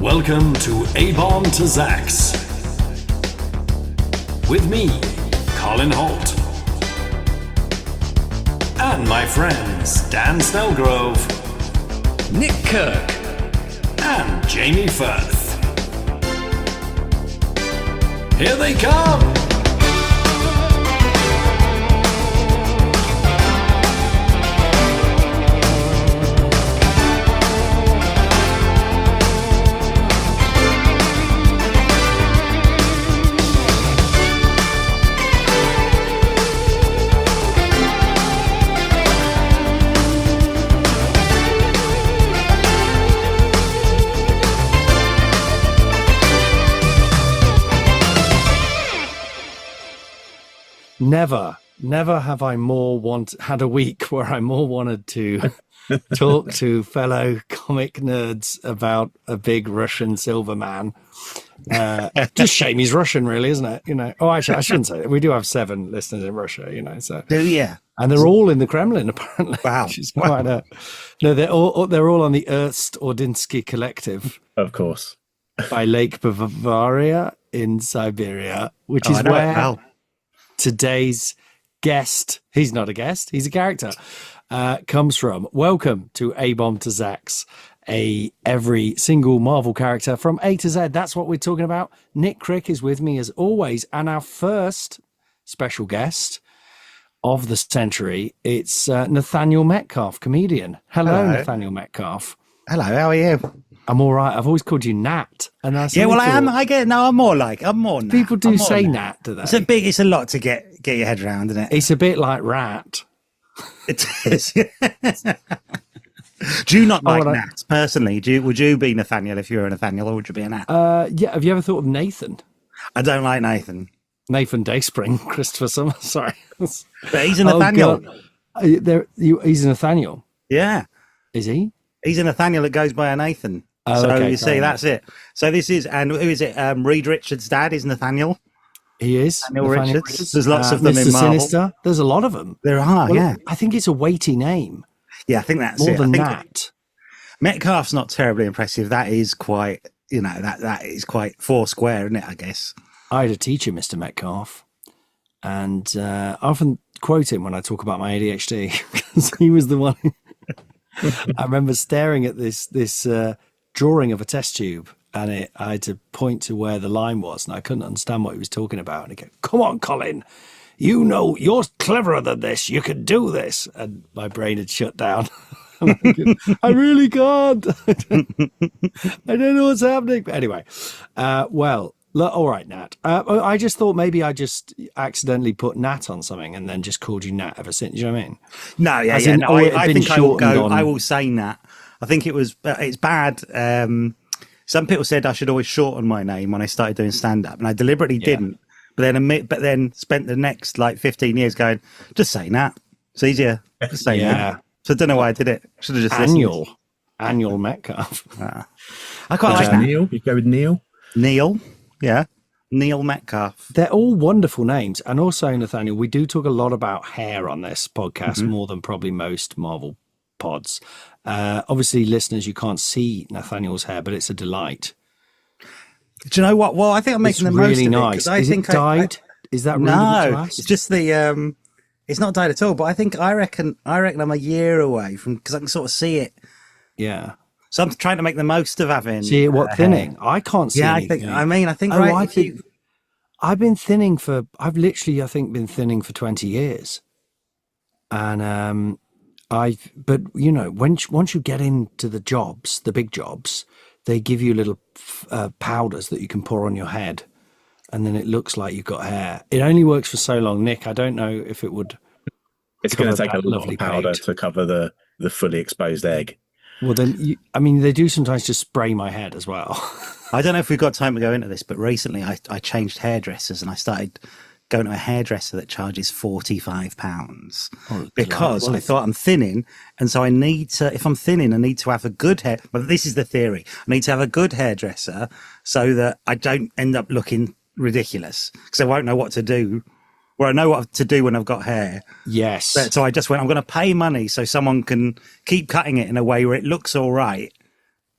Welcome to abombtozzzax. With me, Colin Holt. And my friends Dan Snellgrove, Nick Kirk, and Jamie Firth. Here they come! Never have I had a week where I more wanted to talk to fellow comic nerds about a big Russian silver man. Just shame he's Russian, really, isn't it? You know. Oh, actually, I shouldn't say it. We do have 7 listeners in Russia, you know. So yeah, and they're all in the Kremlin, apparently. Wow, which is quite a. No, they're all on the Ernst Ordinsky Collective, of course, by Lake Bavaria in Siberia, which is where today's guest, he's not a guest, he's a character, comes from. Welcome to abombtozzzax, every single Marvel character from A to Z. That's what we're talking about. Nick Crick is with me as always, and our first special guest of the century, it's Nathaniel Metcalfe, comedian. Hello, Nathaniel Metcalfe. Hello, how are you? I'm all right. I've always called you Nat, and I well, I am. I'm more Nat. People do say Nat, do they? It's a lot to get your head around, isn't it? It's a bit like rat. It is. Do you not like Nat personally? Would you be Nathaniel if you were a Nathaniel, or would you be a Nat? Yeah. Have you ever thought of Nathan? I don't like Nathan. Nathan Dayspring, Christopher Summer. Sorry, but he's a Nathaniel. He's a Nathaniel. Yeah, is he? He's a Nathaniel that goes by a Nathan. Oh, so okay, you see, that's it. So this is, and who is it? Reed Richards' dad is Nathaniel. He is Nathaniel Richards. There's lots of them Mr. in Marvel. Sinister. There's a lot of them. There are, yeah. I think it's a weighty name. Yeah, I think that's more it. than that. Metcalfe's not terribly impressive. That is quite, that is quite foursquare, isn't it? I guess. I had a teacher, Mr. Metcalfe, and I often quote him when I talk about my ADHD because he was the one. I remember staring at this drawing of a test tube, and I had to point to where the line was, and I couldn't understand what he was talking about. And he go, "Come on, Colin, you know you're cleverer than this. You can do this." And my brain had shut down. I really can't. I don't know what's happening. But anyway, all right, Nat. I just thought maybe I just accidentally put Nat on something and then just called you Nat ever since. Do you know what I mean? No, yeah. No, I think I will go. I will say Nat. I think it's bad. Some people said I should always shorten my name when I started doing stand-up, and I deliberately didn't. But then spent the next 15 years going, just say Nat. It's easier. Just say Nat. So I don't know why I did it. Should have just Annual Metcalfe. I quite like that. Neil. You go with Neil. Neil. Yeah. Neil Metcalfe. They're all wonderful names. And also, Nathaniel, we do talk a lot about hair on this podcast, more than probably most Marvel pods. Obviously, listeners, you can't see Nathaniel's hair, but it's a delight. Do you know what? Well, I think I'm making the most of it. Really nice. Is it dyed? Is that really no? It's just the. It's not dyed at all. But I reckon I'm a year away from, because I can sort of see it. Yeah. So I'm trying to make the most of having. See it? What thinning? I can't see. Yeah, anything. I think. Right, I've been thinning for. I've literally, I think, been thinning for 20 years, and But you know, once you get into the jobs, the big jobs, they give you little powders that you can pour on your head, and then it looks like you've got hair. It only works for so long, Nick. I don't know if it would. It's going to take a lot of powder to cover the fully exposed egg. Well, then, they do sometimes just spray my head as well. I don't know if we've got time to go into this, but recently I changed hairdressers and I started going to a hairdresser that charges £45 because I thought I'm thinning. And so if I'm thinning, I need to have a good hair. But this is the theory. I need to have a good hairdresser so that I don't end up looking ridiculous because I won't know what to do. Well, I know what to do when I've got hair. Yes. So I just went, I'm going to pay money so someone can keep cutting it in a way where it looks all right.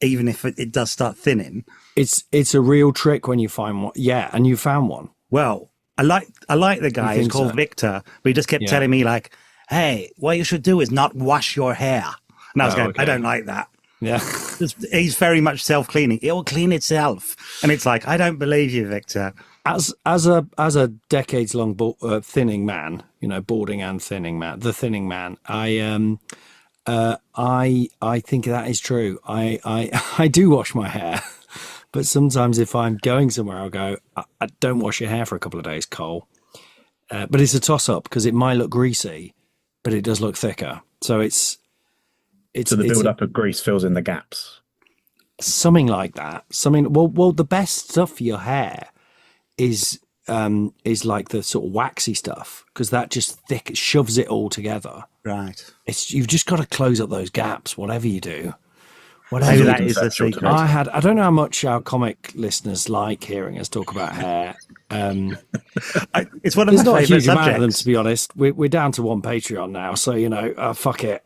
even if it does start thinning. It's a real trick when you find one. Yeah, and you found one. Well, I like the guy. He's called Victor, but he just kept telling me like, "Hey, what you should do is not wash your hair." And I was going, okay. I don't like that. Yeah, he's very much self-cleaning. It will clean itself, and it's like, I don't believe you, Victor. As a decades-long thinning man, balding and thinning man, the thinning man. I think that is true. I do wash my hair, but sometimes if I'm going somewhere, I'll go, I don't wash your hair for a couple of days, Cole. But it's a toss-up because it might look greasy, but it does look thicker. So it's so the build-up of grease fills in the gaps. Something like that. Well, the best stuff for your hair is like the sort of waxy stuff, because that just shoves it all together. Right. You've just got to close up those gaps, whatever you do. Maybe that is the secret. I don't know how much our comic listeners like hearing us talk about hair. It's one of my favorite subjects. There's not a huge amount of them, to be honest. We're down to one Patreon now, so fuck it.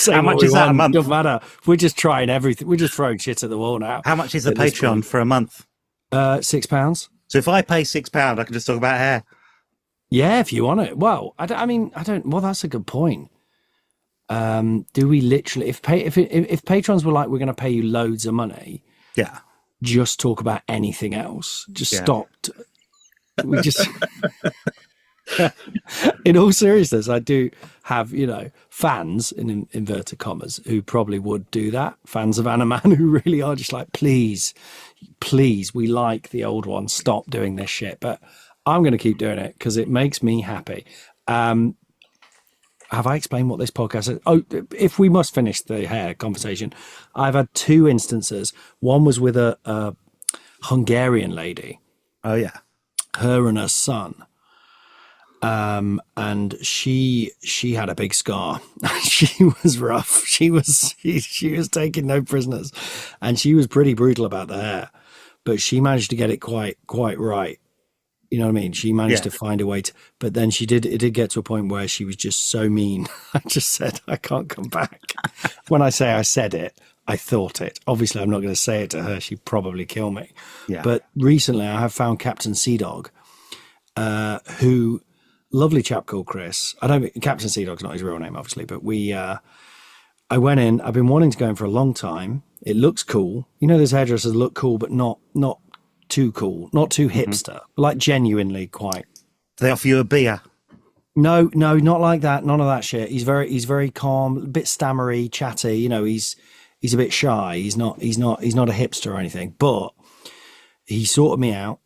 How much is that a month? Doesn't matter. We're just trying everything. We're just throwing shit at the wall now. How much is the Patreon for a month? £6. So if I pay £6, I can just talk about hair. Yeah, if you want it. Well, I don't. Well, that's a good point. Do we literally, if patrons were like, we're going to pay you loads of money, just talk about anything else, just stop. We just, in all seriousness, I do have, fans in inverted commas who probably would do that. Fans of Animan who really are just like, please, we like the old one. Stop doing this shit. But I'm going to keep doing it because it makes me happy. Have I explained what this podcast is? Oh, if we must finish the hair conversation, I've had two instances. One was with a Hungarian lady. Oh, yeah. Her and her son. And she had a big scar. She was rough. She was taking no prisoners, and she was pretty brutal about the hair, but she managed to get it quite right. You know what I mean? She managed to find a way to, but then it did get to a point where she was just so mean. I just said, I can't come back. When I say I said it, I thought it. Obviously, I'm not going to say it to her. She'd probably kill me. Yeah. But recently I have found Captain Sea Dog, who, lovely chap called Chris. Captain Sea Dog's not his real name, obviously, but I went in. I've been wanting to go in for a long time. It looks cool. Those hairdressers look cool, but not too cool, not too hipster, like genuinely quite. Do they offer you a beer? No, not like that. None of that shit. He's very calm, a bit stammery, chatty. He's a bit shy. He's not a hipster or anything, but he sorted me out.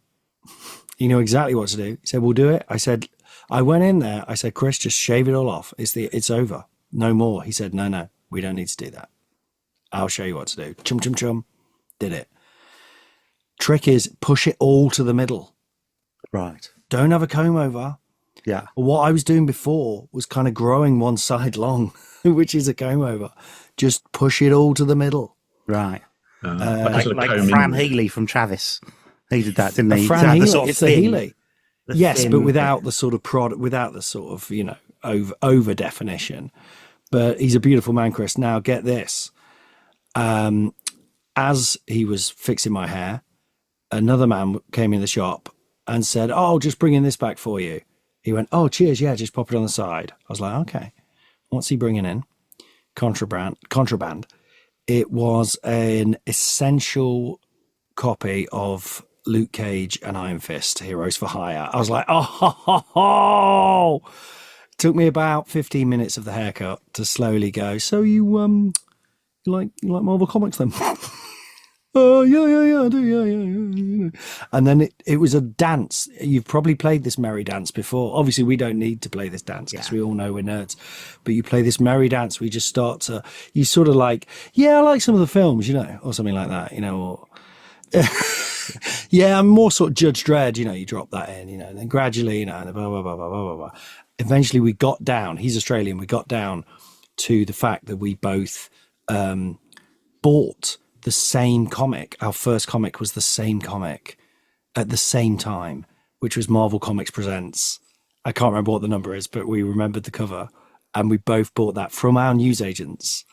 He knew exactly what to do. He said, we'll do it. I went in there. I said, Chris, just shave it all off. It's over. No more. He said, no, we don't need to do that. I'll show you what to do. Chum, chum, chum. Did it. Trick is push it all to the middle. Right. Don't have a comb over. Yeah. What I was doing before was kind of growing one side long, which is a comb over. Just push it all to the middle. Right. Like Fran Healy from Travis. He did that, didn't he? Fran Healy, it's the Healy. Yes, but without the sort of without the sort of, over definition. But he's a beautiful man, Chris. Now get this. As he was fixing my hair, another man came in the shop and said, "Oh, just bringing this back for you." He went, "Oh, cheers. Yeah, just pop it on the side." I was like, "Okay." What's he bringing in? Contraband. It was an essential copy of Luke Cage and Iron Fist, Heroes for Hire. I was like, oh. Took me about 15 minutes of the haircut to slowly go, so you like Marvel Comics then? Oh, yeah, I do, yeah. And then it was a dance. You've probably played this merry dance before. Obviously, we don't need to play this dance because we all know we're nerds. But you play this merry dance where you just start to, you sort of like, I like some of the films, or something like that, or... Yeah, I'm more sort of Judge Dredd, you drop that in, and then gradually, and blah, blah, blah, blah, blah, blah. Eventually we got down, he's Australian, we got down to the fact that we both bought the same comic. Our first comic was the same comic at the same time, which was Marvel Comics Presents. I can't remember what the number is, but we remembered the cover, and we both bought that from our newsagents.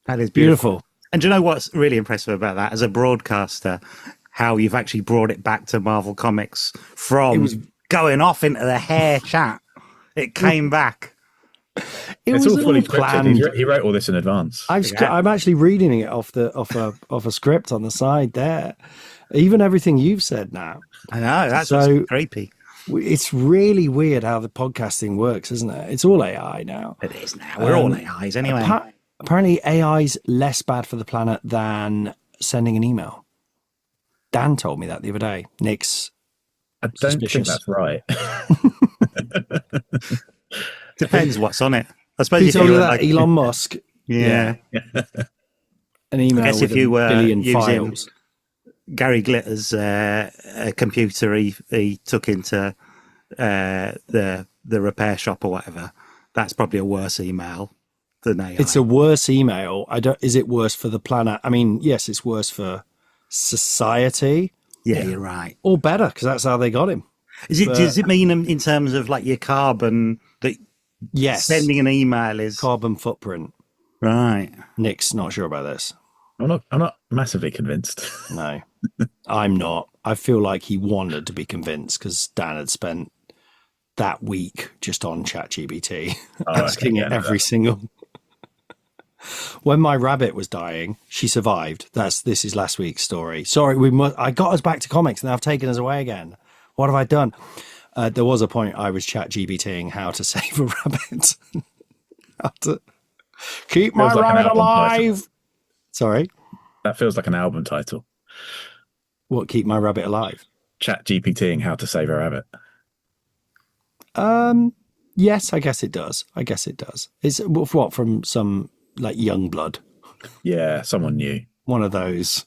That is beautiful. And do you know what's really impressive about that? As a broadcaster, how you've actually brought it back to Marvel Comics from going off into the hair chat. It came back. It's all fully scripted. He wrote all this in advance. I'm actually reading it off a script on the side there. Even everything you've said now. I know, that's so creepy. It's really weird how the podcasting works, isn't it? It's all AI now. It is now. We're all AIs anyway. Apparently AI's less bad for the planet than sending an email. Dan told me that the other day. Nick's I don't think that's right. Depends what's on it. I suppose you told you that like, Elon Musk. Yeah. An email. I guess if you were billion files. Gary Glitter's computer he took into the repair shop or whatever. That's probably a worse email than AI. It's a worse email. Is it worse for the planet? I mean, yes, it's worse for society. Yeah, you're right. Or better, because that's how they got him. Does it mean in terms of like your carbon that sending an email is carbon footprint? Right. Nick's not sure about this. I'm not massively convinced. No, I'm not. I feel like he wanted to be convinced because Dan had spent that week just on ChatGPT, asking it every single. When my rabbit was dying, she survived. This is last week's story. Sorry, I got us back to comics and I've taken us away again. What have I done? There was a point I was ChatGPTing how to save a rabbit. How to keep my rabbit alive. Title. Sorry? That feels like an album title. What, keep my rabbit alive? ChatGPTing how to save a rabbit. Yes, I guess it does. It's what, from some like young blood? Yeah, someone new. One of those.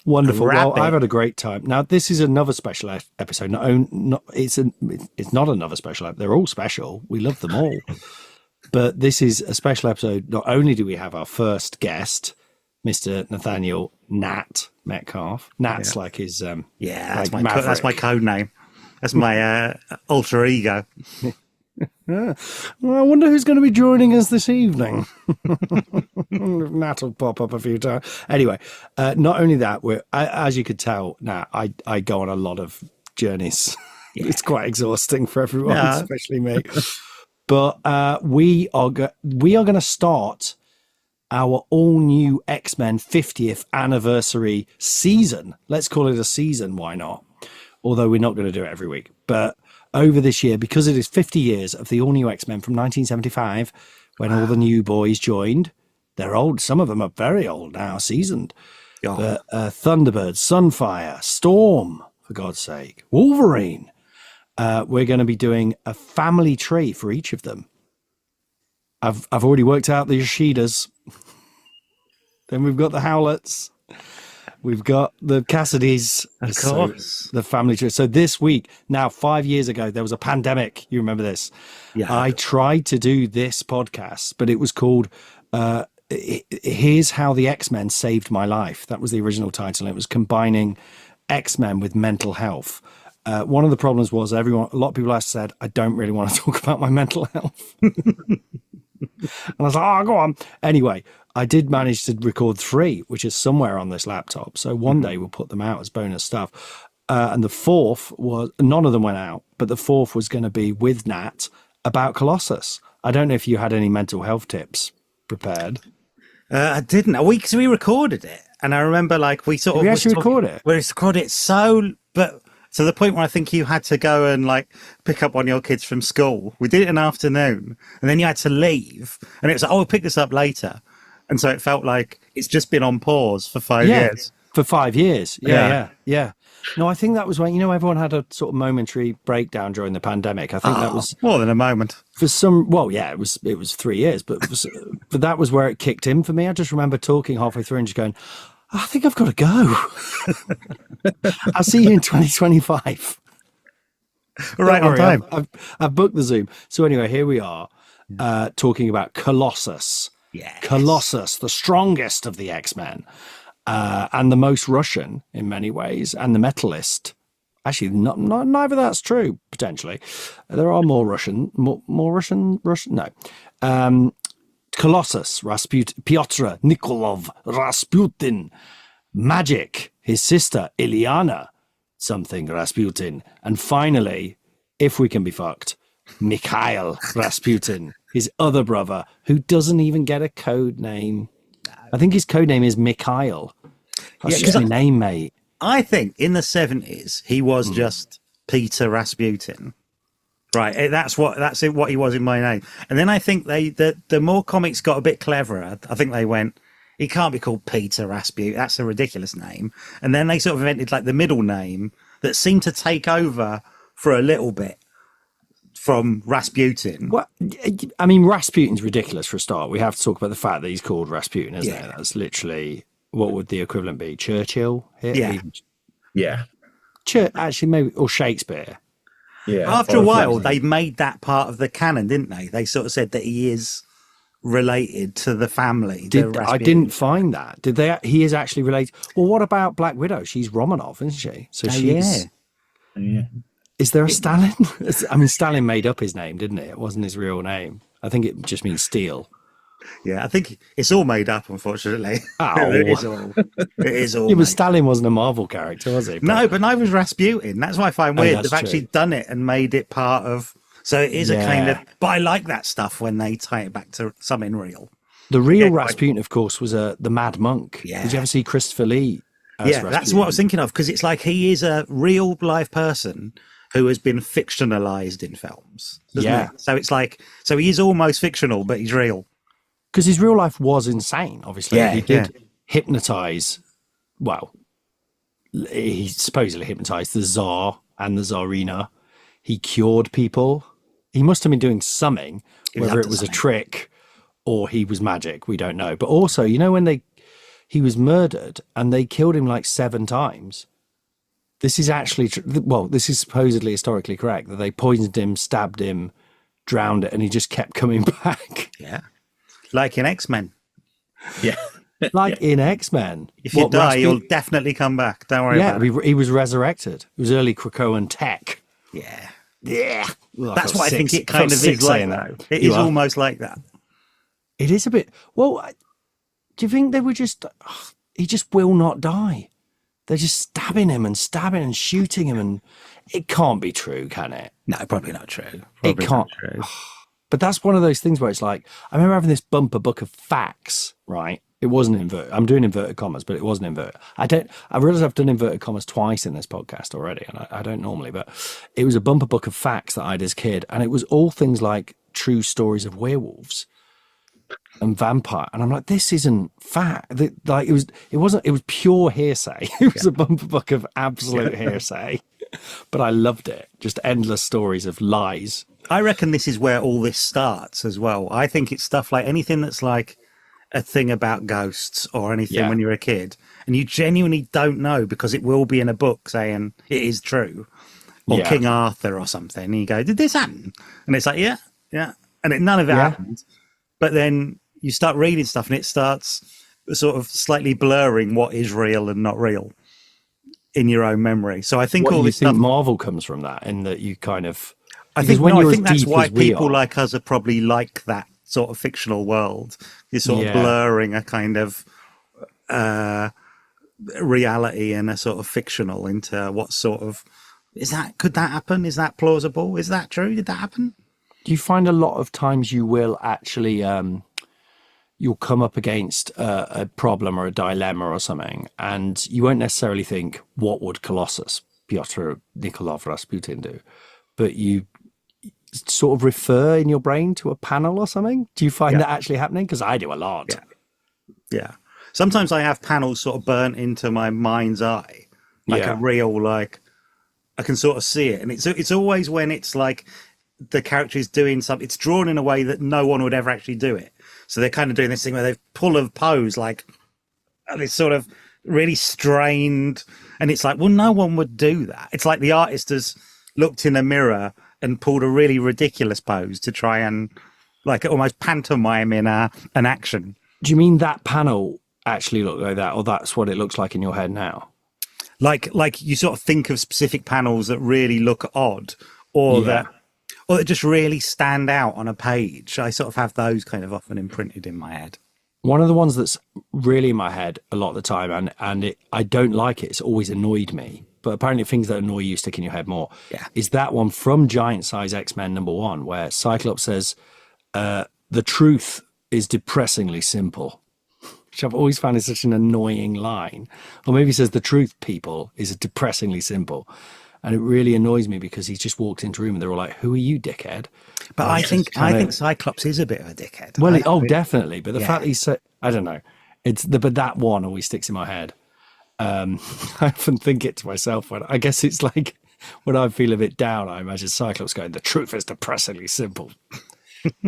Wonderful. Well, I've had a great time. Now, this is another special episode. It's not another special episode. They're all special. We love them all. But this is a special episode. Not only do we have our first guest, Mr. Nathaniel Nat Metcalfe. Nat's like his that's like my code name. That's my alter ego. Well, I wonder who's going to be joining us this evening. Nat will pop up a few times. Anyway, not only that, as you could tell, now I go on a lot of journeys. Yeah. It's quite exhausting for everyone, especially me. But we are going to start our all-new X-Men 50th anniversary season. Let's call it a season, why not? Although we're not going to do it every week. But over this year, because it is 50 years of the all-new X-Men from 1975, when all the new boys joined. They're old. Some of them are very old now, seasoned. Oh. But Thunderbird, Sunfire, Storm, for God's sake, Wolverine. We're going to be doing a family tree for each of them. I've already worked out the Yoshidas. Then we've got the Howletts. We've got the Cassidys. Of course. The family tree. So this week, now 5 years ago, there was a pandemic. You remember this? Yeah. I tried to do this podcast, but it was called Here's How the X-Men Saved My Life. That was the original title. It was combining X-Men with mental health. One of the problems was a lot of people said, I don't really want to talk about my mental health. And I was like, go on. Anyway, I did manage to record 3, which is somewhere on this laptop. So one day we'll put them out as bonus stuff. And the 4th was, none of them went out, but the 4th was going to be with Nat about Colossus. I don't know if you had any mental health tips prepared. I didn't. Because we recorded it. And I remember we sort of... We actually recorded it? We recorded it but to the point where I think you had to go and pick up one of your kids from school. We did it in the afternoon and then you had to leave and it was we'll pick this up later. And so it felt like it's just been on pause for 5 years. For 5 years. Yeah. No, I think that was when, everyone had a sort of momentary breakdown during the pandemic. I think that was more than a moment for some. Well, yeah, it was 3 years, but that was where it kicked in for me. I just remember talking halfway through and just going, I think I've got to go. I'll see you in 2025. Right on time. I've booked the Zoom. So anyway, here we are talking about Colossus. Yes. Colossus, the strongest of the X-Men. And the most Russian in many ways, and the metalist. Actually, not neither that's true. Potentially, there are more Russian. No, Colossus, Pyotr Nikolov Rasputin, Magik, his sister Ilyana, something Rasputin, and finally, if we can be fucked, Mikhail Rasputin, his other brother, who doesn't even get a code name. I think his code name is Mikhail. That's just my name, mate. I think in the 70s he was just Peter Rasputin. Right, that's what he was in my name. And then I think the more comics got a bit cleverer, I think they went, he can't be called Peter Rasputin. That's a ridiculous name. And then they sort of invented like the middle name that seemed to take over for a little bit from Rasputin. Well, I mean, Rasputin's ridiculous for a start. We have to talk about the fact that he's called Rasputin, isn't it? That's literally, what would the equivalent be? Churchill? Yeah. Actually, maybe, or Shakespeare. Yeah. After a while, they made that part of the canon, didn't they? They sort of said that he is related to the family. I didn't find that. Did they? He is actually related. Well, what about Black Widow? She's Romanov, isn't she? So she's. Yeah. Is there a Stalin? I mean, Stalin made up his name, didn't it? It wasn't his real name. I think it just means steel. Yeah, I think it's all made up, unfortunately. Oh. It is all. Yeah, but Stalin wasn't a Marvel character, was he? No, but neither was Rasputin. That's why I find weird. They've actually done it and made it part of. So it is a kind of. But I like that stuff when they tie it back to something real. The real Rasputin, of course, was the Mad Monk. Yeah. Did you ever see Christopher Lee? Rasputin? That's what I was thinking of, because it's like he is a real life person who has been fictionalized in films. He? So it's like, so he is almost fictional, but he's real. Because his real life was insane, obviously. He did hypnotize, well, he supposedly hypnotized the Tsar and the Tsarina. He cured people. He must have been doing something, whether it was a trick or he was magic, we don't know. But also, you know, when he was murdered and they killed him like 7 times. This is actually, this is supposedly historically correct, that they poisoned him, stabbed him, drowned it, and he just kept coming back. Yeah. Like in X-Men. Yeah. In X-Men. If you die, you'll definitely come back. Don't worry about it. He was resurrected. It was early Krakoan tech. Yeah. Yeah. Well, that's what I think it kind of is like that. It is almost like that. It is a bit. Well, do you think they were just, he just will not die? They're just stabbing him and shooting him, and it can't be true, can it? No, probably not true. It can't. But that's one of those things where it's like, I remember having this bumper book of facts, right? It wasn't inverted. I'm doing inverted commas, but it wasn't inverted. I realize I've done inverted commas twice in this podcast already, and I don't normally, but it was a bumper book of facts that I had as a kid, and it was all things like true stories of werewolves and vampire, and I'm like, this isn't fact. Like it was pure hearsay. It was a bumper book of absolute hearsay, but I loved it. Just endless stories of lies. I reckon this is where all this starts as well. I think it's stuff like anything that's like a thing about ghosts or anything when you're a kid, and you genuinely don't know because it will be in a book saying it is true, or King Arthur or something. And you go, did this happen? And it's like, yeah. And none of it happened. But then you start reading stuff and it starts sort of slightly blurring what is real and not real in your own memory. So I think all this stuff. Marvel comes from that, in that you kind of. I think that's why people like us are probably like that sort of fictional world. You're sort of blurring a kind of reality and a sort of fictional into what sort of could that happen? Is that plausible? Is that true? Did that happen? Do you find a lot of times you will actually you'll come up against a problem or a dilemma or something, and you won't necessarily think, what would Colossus, Pyotr Nikolov Rasputin do? But you sort of refer in your brain to a panel or something? Do you find that actually happening? Because I do a lot. Yeah. Sometimes I have panels sort of burnt into my mind's eye, like a real, like I can sort of see it. And it's always when it's like the character is doing something, it's drawn in a way that no one would ever actually do it. So they're kind of doing this thing where they pull a pose like, and it's sort of really strained. And it's like, well, no one would do that. It's like the artist has looked in a mirror and pulled a really ridiculous pose to try and like almost pantomime in an action. Do you mean that panel actually looked like that, or that's what it looks like in your head now? Like you sort of think of specific panels that really look odd, or or that just really stand out on a page. I sort of have those kind of often imprinted in my head. One of the ones that's really in my head a lot of the time, and I don't like it, it's always annoyed me, but apparently things that annoy you stick in your head more, is that one from Giant Size X-Men #1, where Cyclops says, the truth is depressingly simple, which I've always found is such an annoying line. Or maybe he says, the truth, people, is depressingly simple. And it really annoys me because he's just walked into a room and they're all like, who are you, dickhead? But I think Cyclops is a bit of a dickhead. Well, definitely. But the fact that he's so, I don't know. But that one always sticks in my head. I often think it to myself when I guess it's like when I feel a bit down, I imagine Cyclops going, the truth is depressingly simple.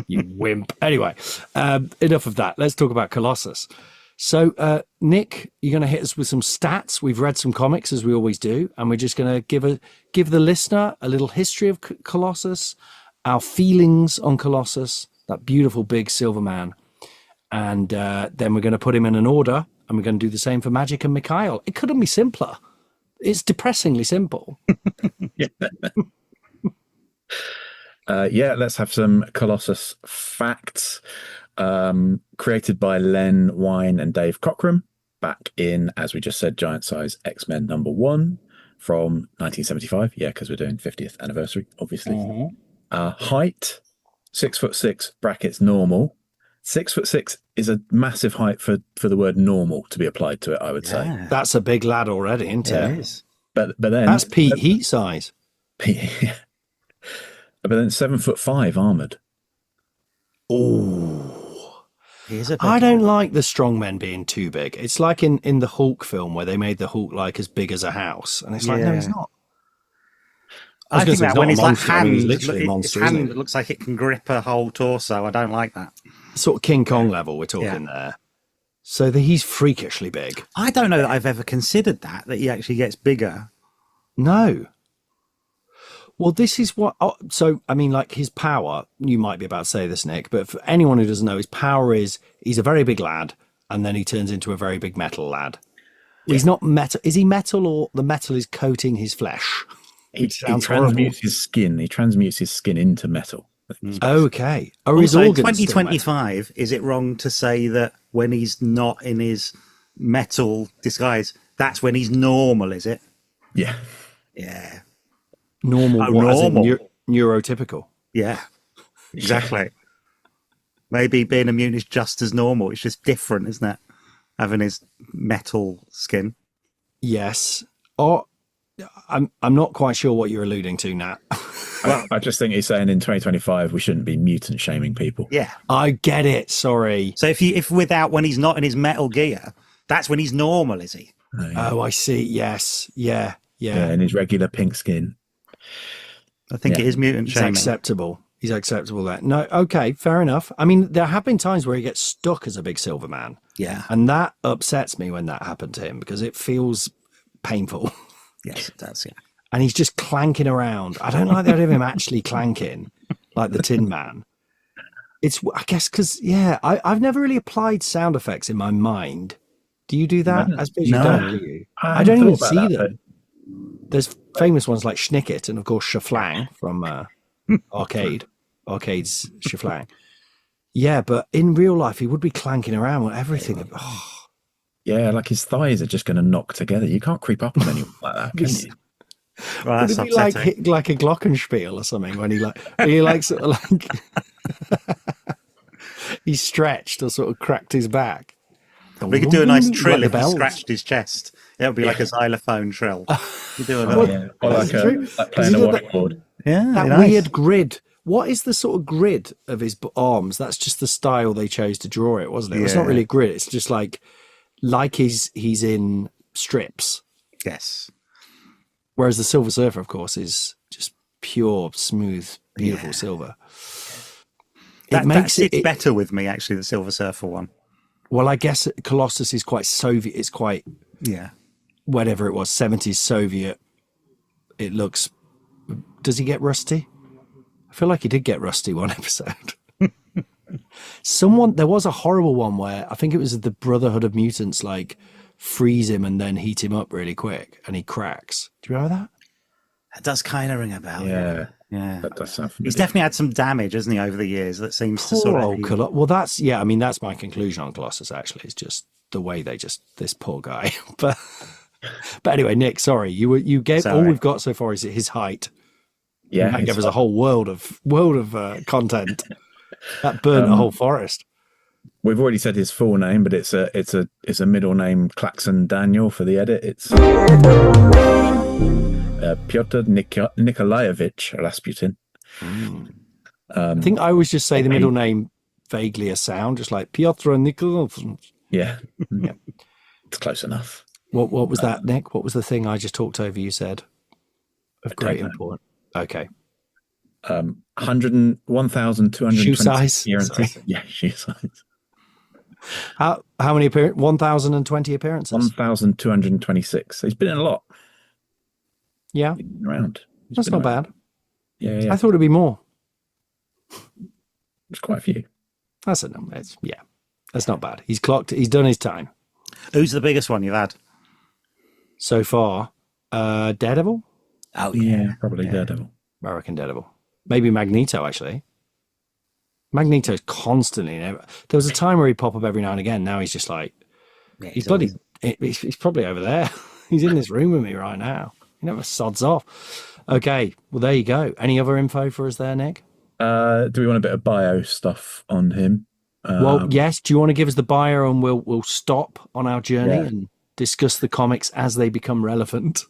You wimp. Anyway, enough of that. Let's talk about Colossus. So, Nick, you're going to hit us with some stats. We've read some comics, as we always do, and we're just going to give the listener a little history of Colossus, our feelings on Colossus, that beautiful big silver man, and then we're going to put him in an order, and we're going to do the same for Magik and Mikhail. It couldn't be simpler. It's depressingly simple. Let's have some Colossus facts. Created by Len Wein and Dave Cockrum back in, as we just said, Giant Size X-Men #1 from 1975. Yeah, because we're doing 50th anniversary, obviously. Height 6'6" brackets normal. 6'6" is a massive height for the word normal to be applied to it, I would say. That's a big lad already, isn't it? It is. But then that's Pete Heat size. But then 7'5" armored. Oh. I don't like the strong men being too big. It's like in the Hulk film where they made the Hulk like as big as a house, and it's like, no, he's not. I think that when his like hand, literally a monster, his hand looks like it can grip a whole torso. I don't like that. Sort of King Kong level we're talking there. So he's freakishly big. I don't know that I've ever considered that he actually gets bigger. No. Well, this is what... so, I mean, like, his power, you might be about to say this, Nick, but for anyone who doesn't know, his power is he's a very big lad, and then he turns into a very big metal lad. Yeah. He's not metal. Is he metal, or the metal is coating his flesh? He transmutes his skin. He transmutes his skin into metal. Okay. Or his organs 2025, is it wrong to say that when he's not in his metal disguise, that's when he's normal, is it? Yeah. Yeah. Normal, normal. Neurotypical. Yeah, exactly. Maybe being a mutant is just as normal. It's just different, isn't it? Having his metal skin. Yes. Or I'm not quite sure what you're alluding to, Nat. Well, I just think he's saying in 2025 we shouldn't be mutant shaming people. Yeah, I get it. Sorry. So if when he's not in his metal gear, that's when he's normal, is he? Oh, I see. Yes. Yeah. In his regular pink skin. I think it is mutant shaming. Acceptable. He's acceptable there. No, okay, fair enough. I mean, there have been times where he gets stuck as a big silver man. Yeah. And that upsets me when that happened to him because it feels painful. Yes, it does, yeah. And he's just clanking around. I don't like the idea of him actually clanking like the Tin Man. It's, I guess, because, I've never really applied sound effects in my mind. Do you do that? I suppose you don't, do you? I don't even see them. There's famous ones like Schnicket and, of course, Shaflang from Arcade's Shaflang. Yeah, but in real life, he would be clanking around with everything. Oh. Yeah, like his thighs are just going to knock together. You can't creep up on anyone like that, can you? Well, that's would it be like a glockenspiel or something when he sort of like he stretched or sort of cracked his back. We could do a nice trill if he scratched his chest. It would be like a xylophone trill. You do or like playing a washboard. Yeah, that weird grid. What is the sort of grid of his arms? That's just the style they chose to draw it, wasn't it? Yeah. It's not really a grid. It's just like he's in strips. Yes. Whereas the Silver Surfer, of course, is just pure, smooth, beautiful silver. That makes it better with me, actually, the Silver Surfer one. Well, I guess Colossus is quite Soviet. It's quite, whatever it was, 70s Soviet. It looks. Does he get rusty? I feel like he did get rusty one episode. There was a horrible one where I think it was the Brotherhood of Mutants, like freeze him and then heat him up really quick and he cracks. Do you remember that? That does kind of ring a bell. Yeah. Yeah. That does sound familiar. He's definitely had some damage, hasn't he, over the years that seems to Poor sort old of... Colossus. Well, that's my conclusion on Colossus, actually. It's just the way this poor guy. But anyway, Nick, sorry. You gave all we've got so far is his height. Yeah. That gave us a whole world of content. That burnt a whole forest. We've already said his full name, but it's a middle name, Klaxon Daniel, for the edit. It's Pyotr Nikolaevich Rasputin. I think I always just say the middle name vaguely a sound, just like Pyotr Nikolaevich. Yeah. It's close enough. What was that, Nick? What was the thing I just talked over you said of great importance? Okay. 1,220 shoe size. appearances. Yeah, shoe size. How many appearances? 1,020 appearances. 1,226. He's been in a lot. Yeah, He's been around. that's not bad. Yeah. I thought it'd be more. There's quite a few. That's a number. That's not bad. He's clocked. He's done his time Who's the biggest one you've had? so far. Daredevil. Oh, Yeah, probably Daredevil. I reckon Daredevil. Maybe Magneto, actually. Magneto's constantly. There was a time where he'd pop up every now and again. Now he's just like, he's probably over there. He's in this room with me right now. He never sods off. Okay, well, there you go. Any other info for us there, Nick? Do we want a bit of bio stuff on him? Well, yes. Do you want to give us the bio and we'll stop on our journey and discuss the comics as they become relevant?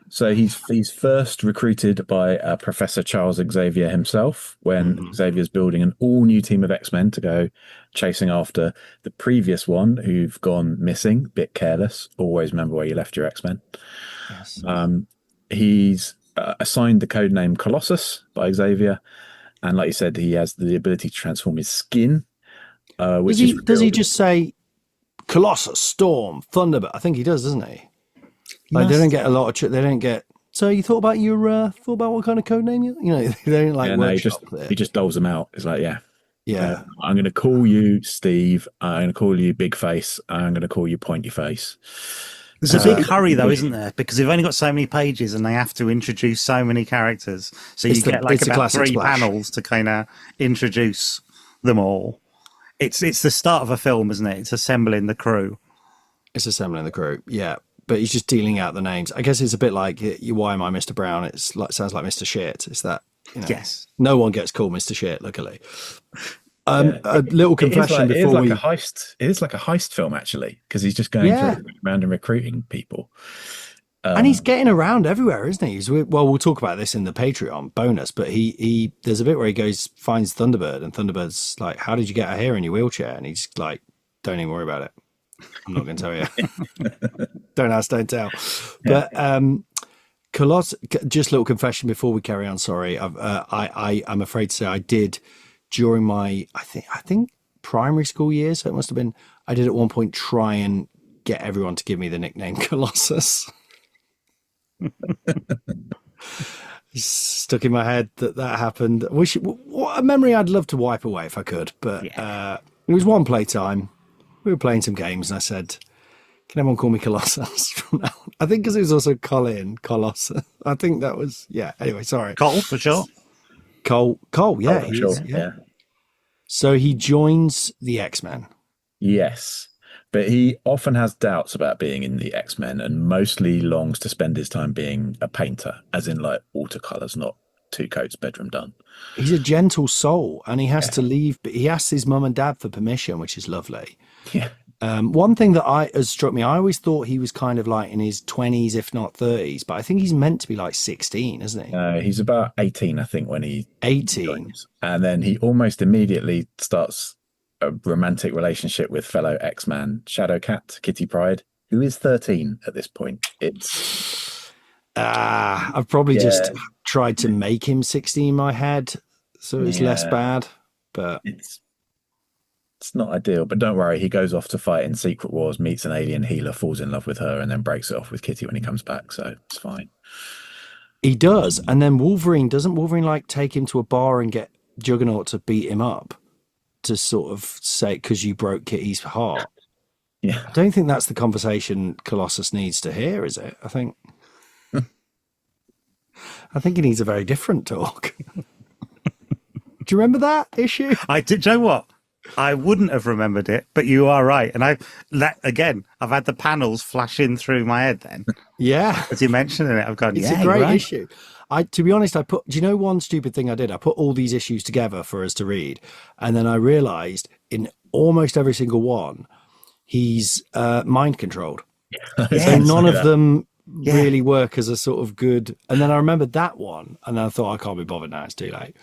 So he's first recruited by Professor Charles Xavier himself when Xavier's building an all-new team of X-Men to go chasing after the previous one who've gone missing. Bit careless. Always remember where you left your X-Men. Yes. He's assigned the code name Colossus by Xavier. And like you said, he has the ability to transform his skin. Does he just say Colossus, Storm, Thunderbird? I think he does, doesn't he? Like they don't get a lot of. They don't get. So you thought about what kind of code name you know? They don't like. Yeah, no, he just doles them out. It's like yeah. I'm going to call you Steve. I'm going to call you Big Face. I'm going to call you Pointy Face. There's a big hurry, though, isn't there? Because they've only got so many pages and they have to introduce so many characters. So you get like about 3 panels to kind of introduce them all. It's the start of a film, isn't it? It's assembling the crew. Yeah. But he's just dealing out the names. I guess it's a bit like Why Am I Mr. Brown? It's like sounds like Mr. Shit. It's that, yes. No one gets called Mr. Shit, luckily. A little confession before we. It is like a heist film, actually, because he's just going around and recruiting people. And he's getting around everywhere, isn't he? We'll talk about this in the Patreon bonus, but he there's a bit where he finds Thunderbird, and Thunderbird's like, "How did you get out here in your wheelchair?" And he's like, "Don't even worry about it. I'm not going to tell you. Don't ask, don't tell." But Colossus, just a little confession before we carry on. Sorry, I'm afraid to say I did during my I think primary school years. So it must have been. I did at one point try and get everyone to give me the nickname Colossus. Stuck in my head that happened. What a memory I'd love to wipe away if I could. But it was one playtime. We were playing some games, and I said, "Can everyone call me Colossus from now on?" I think because it was also Colin, Colossus. I think that was Anyway, sorry, Cole for sure. Cole. Yeah, for sure. Yeah. So he joins the X-Men. Yes, but he often has doubts about being in the X-Men, and mostly longs to spend his time being a painter, as in like watercolors, not 2 coats, bedroom done. He's a gentle soul, and he has to leave. But he asks his mum and dad for permission, which is lovely. Yeah. One thing that has struck me, I always thought he was kind of like in his 20s, if not 30s, but I think he's meant to be like 16, isn't he? He's about 18, I think, when he 18, joins. And then he almost immediately starts a romantic relationship with fellow X-Man Shadowcat, Kitty Pryde, who is 13 at this point. It's I've probably just tried to make him 16 in my head, so it's less bad, but it's not ideal. But don't worry, he goes off to fight in Secret Wars, meets an alien healer, falls in love with her, and then breaks it off with Kitty when he comes back, so it's fine. He does. And then doesn't Wolverine like take him to a bar and get Juggernaut to beat him up to sort of say, because you broke Kitty's heart? Yeah. I don't think that's the conversation Colossus needs to hear, is it? I think I think he needs a very different talk. Do you remember that issue? I did. Do you know what? I wouldn't have remembered it, but you are right. And I've had the panels flashing through my head then. Yeah. As you mentioned it, I've gone, It's yeah, a great right. issue. To be honest, do you know one stupid thing I did? I put all these issues together for us to read. And then I realized in almost every single one, he's mind controlled. So none of them really work as a sort of good. And then I remembered that one. And then I thought, I can't be bothered now. It's too late.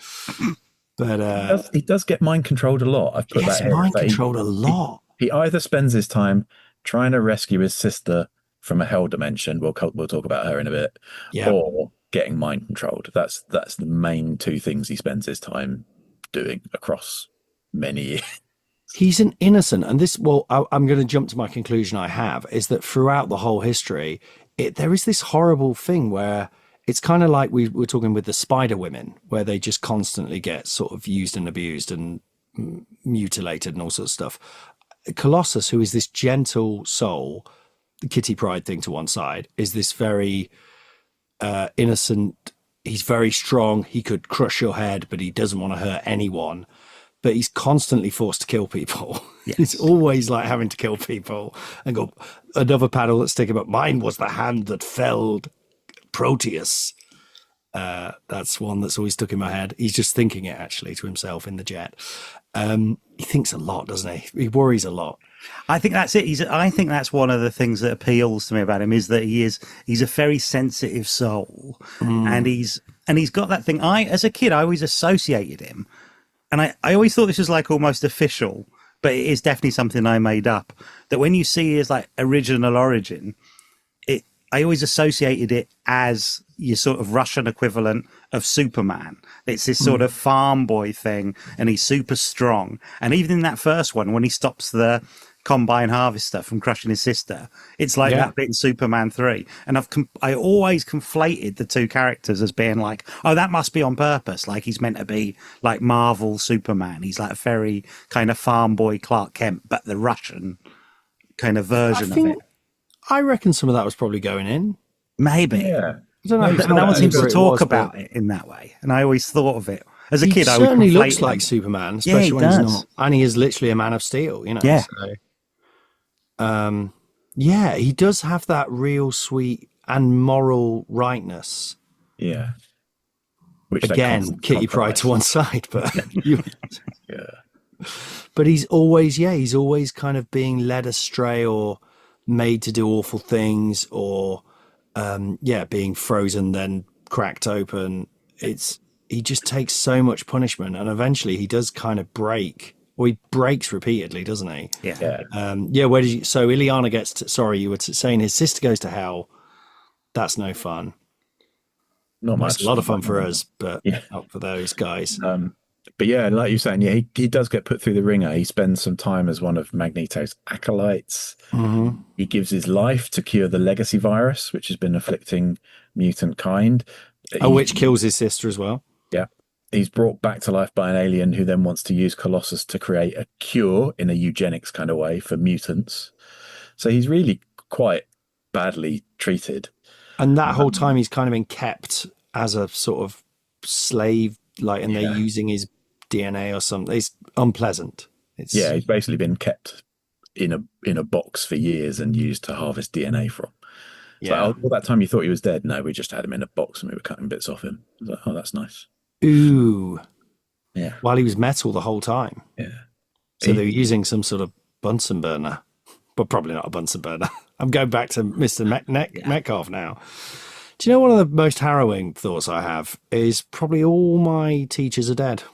But he does get mind controlled a lot. I've put that here. Mind controlled a lot. He either spends his time trying to rescue his sister from a hell dimension. We'll talk about her in a bit. Yeah. Or getting mind controlled. That's the main two things he spends his time doing across many years. He's an innocent. And I'm going to jump to my conclusion I have, is that throughout the whole history, there is this horrible thing where it's kind of like we were talking with the Spider Women, where they just constantly get sort of used and abused and mutilated and all sorts of stuff. Colossus, who is this gentle soul, the Kitty Pryde thing to one side, is this very innocent. He's very strong. He could crush your head, but he doesn't want to hurt anyone. But he's constantly forced to kill people. Yes. He's always like having to kill people. And got another panel that's sticking up. Mine was the hand that felled Proteus. That's one that's always stuck in my head. He's just thinking it actually to himself in the jet. He thinks a lot, doesn't he? He worries a lot. I think that's it. I think that's one of the things that appeals to me about him, is that he's a very sensitive soul, and he's got that thing. As a kid, I always associated him, and I always thought this was like almost official, but it is definitely something I made up. That when you see his like original origin, I always associated it as your sort of Russian equivalent of Superman. It's this sort of farm boy thing, and he's super strong. And even in that first one, when he stops the combine harvester from crushing his sister, it's like that bit in Superman 3. And I always conflated the two characters as being like, oh, that must be on purpose. Like he's meant to be like Marvel Superman. He's like a very kind of farm boy Clark Kent, but the Russian kind of version of it. I reckon some of that was probably going in. Maybe. Yeah. I don't know. But no one seems to talk about it in that way. And I always thought of it. As a kid, I would certainly looks him. like Superman, especially when he's not. And he is literally a man of steel, you know. Yeah. So, he does have that real sweet and moral rightness. Yeah. Which again, Kitty Pryde to one side, but yeah. But he's always kind of being led astray or made to do awful things, or being frozen then cracked open. He just takes so much punishment, and eventually he does kind of break. Well, he breaks repeatedly, doesn't he? Yeah. Where did you? So Ileana gets to. Sorry, you were saying his sister goes to hell. That's no fun. Not much. It's a lot of fun for us, but not for those guys. But yeah, like you're saying, he does get put through the ringer. He spends some time as one of Magneto's acolytes. Mm-hmm. He gives his life to cure the legacy virus, which has been afflicting mutant kind. Which kills his sister as well. Yeah. He's brought back to life by an alien who then wants to use Colossus to create a cure in a eugenics kind of way for mutants. So he's really quite badly treated. And that whole time he's kind of been kept as a sort of slave, and they're using his DNA or something. It's unpleasant. He's basically been kept in a box for years and used to harvest DNA from. So all that time you thought he was dead. No, we just had him in a box and we were cutting bits off him. I was like, oh, that's nice. Ooh. Yeah. While he was metal the whole time. Yeah. So they were using some sort of Bunsen burner, but probably not a Bunsen burner. I'm going back to Mr. Metcalfe now. Do you know one of the most harrowing thoughts I have is probably all my teachers are dead.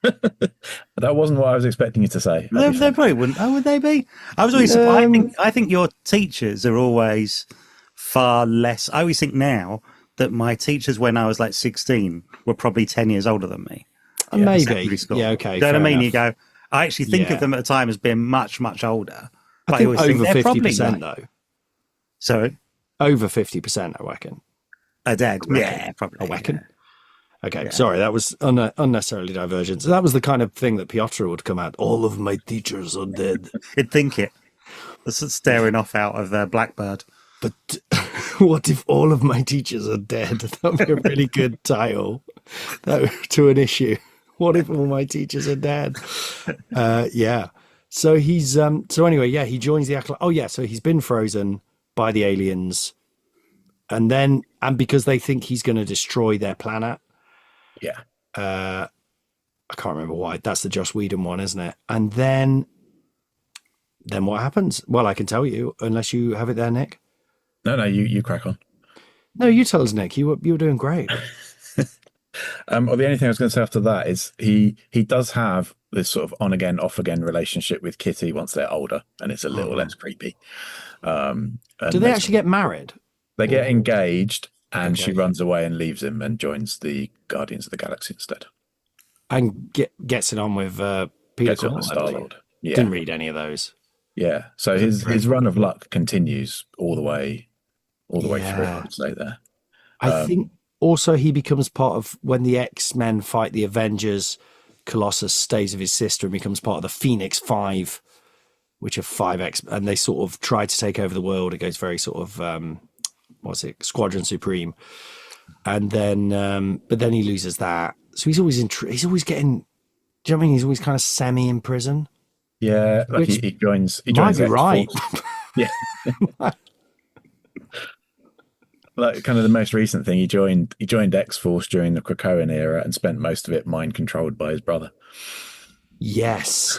That wasn't what I was expecting you to say. They probably wouldn't. Oh, would they be? I was always surprised. I think your teachers are always far less. I always think now that my teachers, when I was like 16, were probably 10 years older than me. Maybe. Yeah, okay. You know what I mean? Enough. You go, I actually think of them at the time as being much, much older. I think over 50% though. Sorry? Over 50%, I reckon. Are dead? Yeah, probably. I reckon. Okay, sorry, that was unnecessarily divergent. So that was the kind of thing that Piotr would come out. All of my teachers are dead. He'd think it. That's staring off out of their Blackbird. But What if all of my teachers are dead? That'd be a really good title to an issue. What if all my teachers are dead? Yeah. So he's so anyway, yeah, he joins the so he's been frozen by the aliens, and because they think he's going to destroy their planet. Yeah. I can't remember why. That's the Joss Whedon one, isn't it? And then what happens? Well, I can tell you, unless you have it there, Nick. No, you crack on. No, you tell us, Nick. You were doing great. Well, the only thing I was going to say after that is he does have this sort of on again, off again relationship with Kitty once they're older, and it's a little less creepy. Do they actually get married? They get engaged, and she runs away and leaves him and joins the Guardians of the Galaxy instead. And gets it on with Peter Quill. Star-Lord. Yeah. Didn't read any of those. Yeah. So his run of luck continues all the way through, I would say there. I think also he becomes part of when the X-Men fight the Avengers. Colossus stays with his sister and becomes part of the Phoenix Five, which are 5 X, and they sort of try to take over the world. It goes very sort of Squadron Supreme, and then but then he loses that. So he's always he's always getting. Do you know what I mean? He's always kind of semi in prison. Yeah, like he joins. He might joins be right. Yeah. Like kind of the most recent thing, he joined X-Force during the Krakoan era and spent most of it mind controlled by his brother. Yes,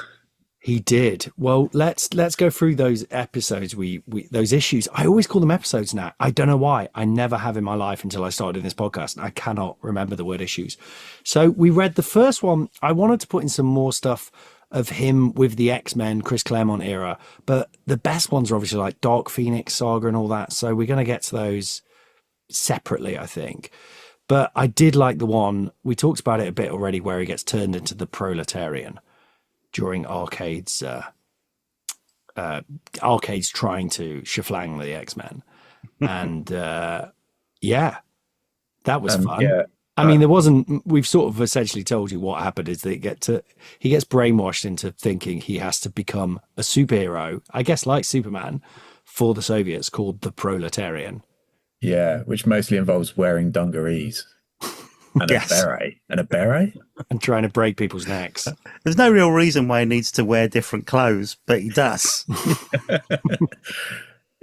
he did. Well, let's go through those episodes. We those issues. I always call them episodes now. I don't know why. I never have in my life until I started doing this podcast. I cannot remember the word issues. So we read the first one. I wanted to put in some more stuff of him with the X-Men, Chris Claremont era, but the best ones are obviously like Dark Phoenix Saga and all that. So we're going to get to those separately, I think. But I did like the one, we talked about it a bit already, where he gets turned into the Proletarian during Arcade's trying to shaflang the X-Men. And that was fun. Yeah. I mean, there wasn't, we've sort of essentially told you what happened is that he gets brainwashed into thinking he has to become a superhero, I guess like Superman, for the Soviets, called the Proletarian. Yeah, which mostly involves wearing dungarees and a beret and trying to break people's necks. There's no real reason why he needs to wear different clothes, but he does.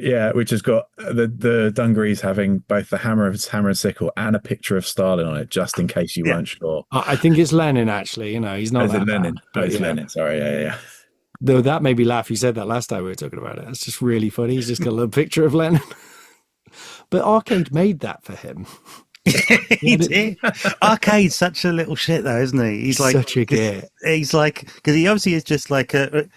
Yeah, which has got the dungarees having both the hammer and sickle and a picture of Stalin on it, just in case you weren't sure. I think it's Lenin, actually. You know, he's not that Lenin. bad, But it's Lenin. Sorry, yeah. Though that made me laugh. You said that last time we were talking about it. It's just really funny. He's just got a little picture of Lenin. But Arcade made that for him. He did. Arcade's such a little shit, though, isn't he? He's like such a git. He's like, because he obviously is just like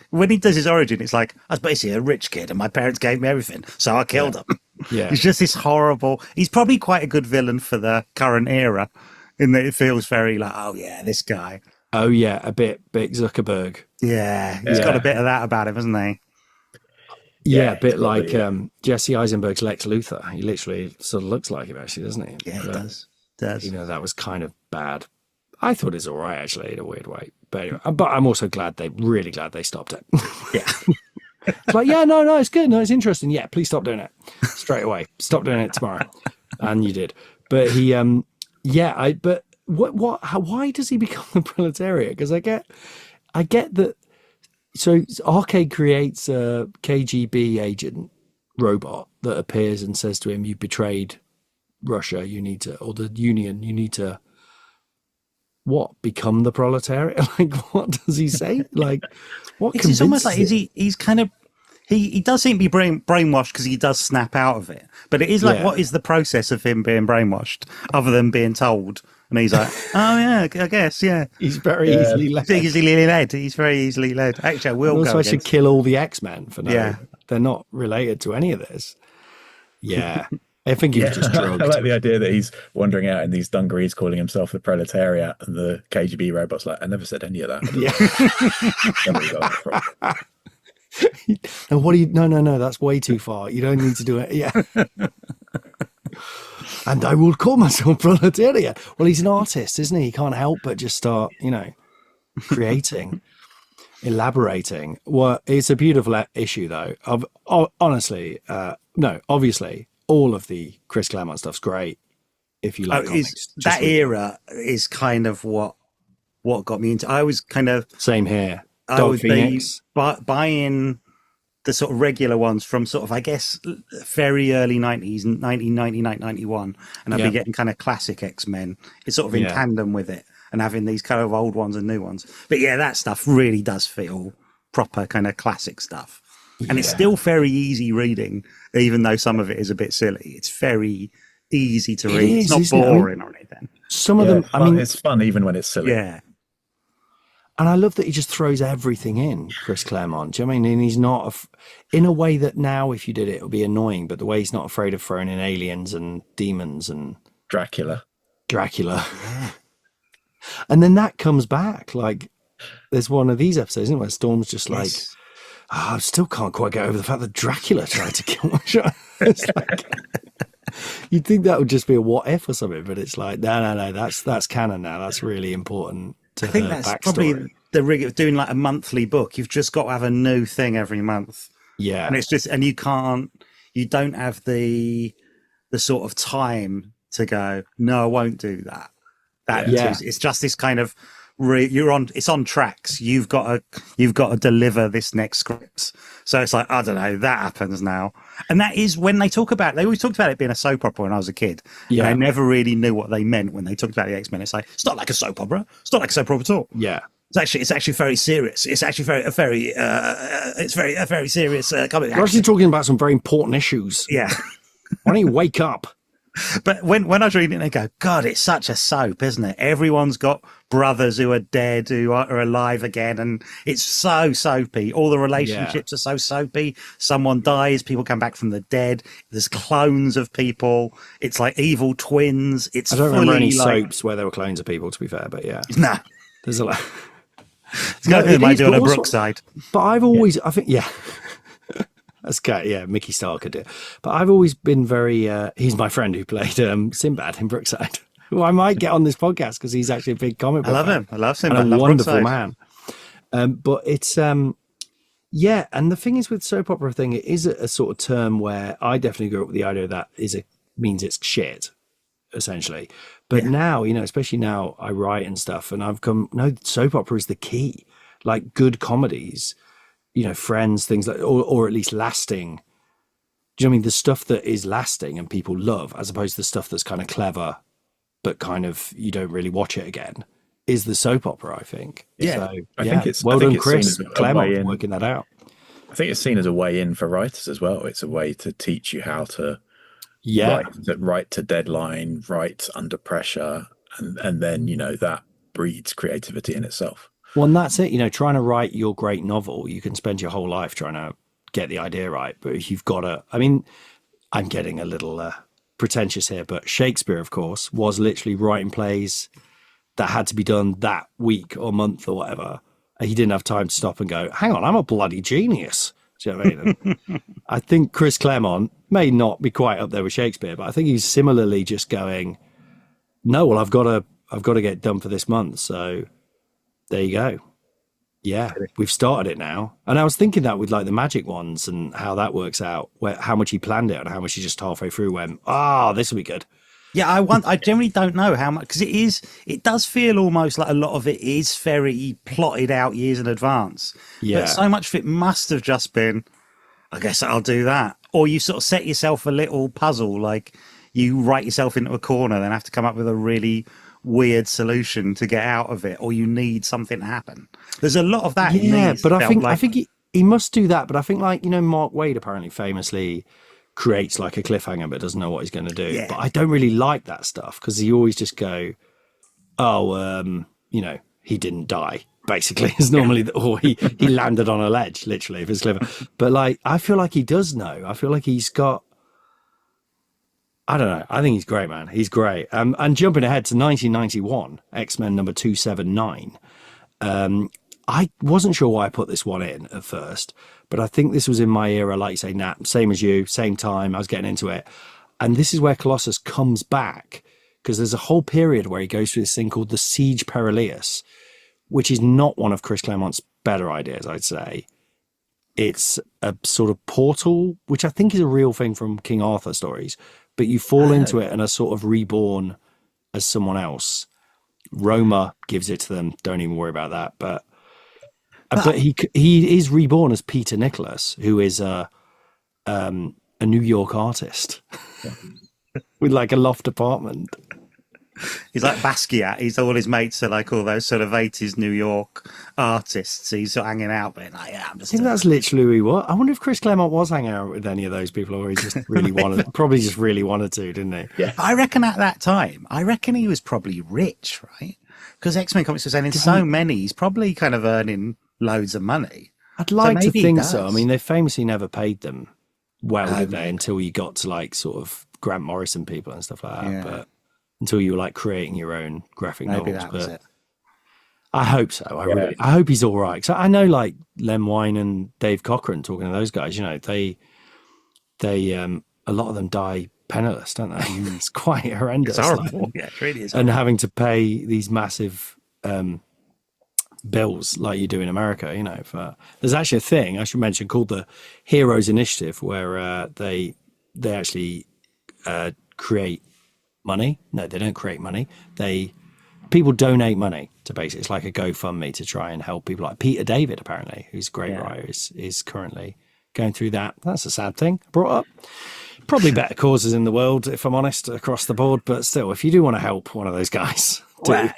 when he does his origin, it's like, I was basically a rich kid and my parents gave me everything, so I killed them. Yeah, he's just this horrible. He's probably quite a good villain for the current era, in that it feels very like, oh yeah, this guy. Oh yeah, a bit Zuckerberg. Yeah, he's got a bit of that about him, hasn't he? Yeah, a bit like Jesse Eisenberg's Lex Luthor. He literally sort of looks like him, actually, doesn't he? Yeah, he does. You know, that was kind of bad. I thought it was all right, actually, in a weird way. But anyway, but I'm also really glad they stopped it. Yeah. It's like, yeah, no, it's good. No, it's interesting. Yeah, please stop doing it straight away. Stop doing it tomorrow. And you did. But he, but why does he become the proletariat? Because I get that. So Arcade creates a KGB agent robot that appears and says to him, "You betrayed Russia. Or the Union. You need to become the proletariat." Like, what does he say? Like, what? It's almost like he's kind of he does seem to be brainwashed because he does snap out of it. But it is like, what is the process of him being brainwashed other than being told? And he's like, oh, yeah, I guess, yeah. He's very easily led. He's very easily led. Actually, I will also, go I should kill all the X-Men for now. Yeah. They're not related to any of this. Yeah. I think he's just drugged. I like the idea that he's wandering out in these dungarees calling himself the proletariat, and the KGB robot's like, I never said any of that. And what do you... No, that's way too far. You don't need to do it. Yeah. And I will call myself proletariat. Well, he's an artist, isn't he? He can't help but just start, creating, elaborating. Well, it's a beautiful issue, though. Honestly, obviously, all of the Chris Claremont stuff's great. If you like comics, that era is kind of what got me into. I was kind of same here. I would be buying the sort of regular ones from sort of, I guess, very early 90s, 1999, 91, and I'd be getting kind of classic X-Men. It's sort of in tandem with it, and having these kind of old ones and new ones. But yeah, that stuff really does feel proper kind of classic stuff, and it's still very easy reading, even though some of it is a bit silly. It's very easy to read. It's not boring or anything. Some of them, I mean, it's fun even when it's silly. Yeah. And I love that he just throws everything in, Chris Claremont. Do you know what I mean? And he's not, in a way that now if you did it would be annoying, but the way he's not afraid of throwing in aliens and demons and Dracula. Yeah. And then that comes back. Like, there's one of these episodes, isn't it, where Storm's just like, I still can't quite get over the fact that Dracula tried to kill my child. It's like, you'd think that would just be a what if or something, but it's like, no, that's canon now. That's really important. I think that's probably the rig of doing like a monthly book. You've just got to have a new thing every month. Yeah. And it's just, and you don't have the sort of time to go, no, I won't do that. It's just this kind of, it's on tracks. You've got to deliver this next script. So it's like, I don't know, that happens now. And that is when they always talked about it being a soap opera when I was a kid. Yeah. And I never really knew what they meant when they talked about the X-Men. It's like, it's not like a soap opera. It's not like a soap opera at all. Yeah. It's actually very serious. It's actually a very serious comic. We're actually talking about some very important issues. Yeah. Why don't you wake up? But when I was reading it, I go, God, it's such a soap, isn't it? Everyone's got brothers who are dead, who are alive again, and it's so soapy. All the relationships are so soapy. Someone dies, people come back from the dead. There's clones of people. It's like evil twins. I don't remember any soaps where there were clones of people, to be fair, but yeah. Nah. There's a lot. It might do on a Brookside. But I've always, I think, that's good. Yeah, Mickey Starr could do it. But I've always been very, he's my friend who played Sinbad in Brookside, who I might get on this podcast because he's actually a big comic book I love fan. him. I love Sinbad. And a wonderful man. But it's, and the thing is with soap opera thing, it is a sort of term where I definitely grew up with the idea that means it's shit, essentially. But now, especially now I write and stuff, and soap opera is the key. Like good comedies, Friends, things like, or at least lasting. Do you know what I mean? The stuff that is lasting and people love, as opposed to the stuff that's kind of clever, but kind of you don't really watch it again, is the soap opera, I think. Yeah. So, I think it's well done, Chris seen as Claremont, working that out. I think it's seen as a way in for writers as well. It's a way to teach you how to write to deadline, write under pressure, and then, that breeds creativity in itself. Well, and that's it. Trying to write your great novel, you can spend your whole life trying to get the idea right. But if you've got to, I'm getting a little pretentious here, but Shakespeare, of course, was literally writing plays that had to be done that week or month or whatever. He didn't have time to stop and go, hang on, I'm a bloody genius. Do you know what I mean? And I think Chris Claremont may not be quite up there with Shakespeare, but I think he's similarly just going, no, well, I've got to get done for this month. So there you go. Yeah, we've started it now. And I was thinking that with like the Magik ones and how that works out, how much he planned it and how much he just halfway through went, this will be good. Yeah, I generally don't know how much, because it does feel almost like a lot of it is very plotted out years in advance. Yeah. But so much of it must have just been, I guess I'll do that. Or you sort of set yourself a little puzzle, like you write yourself into a corner, then have to come up with a really weird solution to get out of it, or you need something to happen. There's a lot of that. Yeah, but I think he must do that. But I think Mark Waid apparently famously creates like a cliffhanger but doesn't know what he's going to do. Yeah. But I don't really like that stuff because he always just go, he didn't die. Basically, is normally or he landed on a ledge, literally, if it's clever. But like, I feel like he does know. I feel like he's got. I don't know. I think he's great, man. He's great. And jumping ahead to 1991, X-Men number 279. I wasn't sure why I put this one in at first, but I think this was in my era, like you say, Nat, same as you, same time. I was getting into it. And this is where Colossus comes back, because there's a whole period where he goes through this thing called the Siege Perilous, which is not one of Chris Claremont's better ideas, I'd say. it's a sort of portal, which I think is a real thing from King Arthur stories, but you fall into it and are sort of reborn as someone else. Roma gives it to them. Don't even worry about that. But he is reborn as Peter Nicholas, who is a New York artist with like a loft apartment. He's like Basquiat. He's all his mates are like all those sort of 80s New York artists. He's sort of hanging out, but like, yeah, I'm just. I think that's literally who he was. I wonder if Chris Claremont was hanging out with any of those people, or he just really wanted, probably just really wanted to, didn't he? Yeah. I reckon at that time, he was probably rich, right? Because X-Men comics was selling so many, he's probably kind of earning loads of money. I'd like to think so. I mean, they famously never paid them well, did they? Until you got to like sort of Grant Morrison people and stuff like that. Yeah. But until you were like creating your own graphic novels. That was it. I hope so. I hope he's all right. So I know like Len Wein and Dave Cochran, talking to those guys, you know, they a lot of them die penniless, don't they? It's quite horrendous. It's horrible. Yeah, it really is. And having to pay these massive bills like you do in America, you know. There's actually a thing I should mention called the Heroes Initiative, where they actually create money. No, they don't create money. People donate money to basically, it's like a GoFundMe to try and help people like Peter David, apparently, who's a great writer, is currently going through that. That's a sad thing. Brought up probably better causes in the world, if I'm honest, across the board. But still, if you do want to help one of those guys, I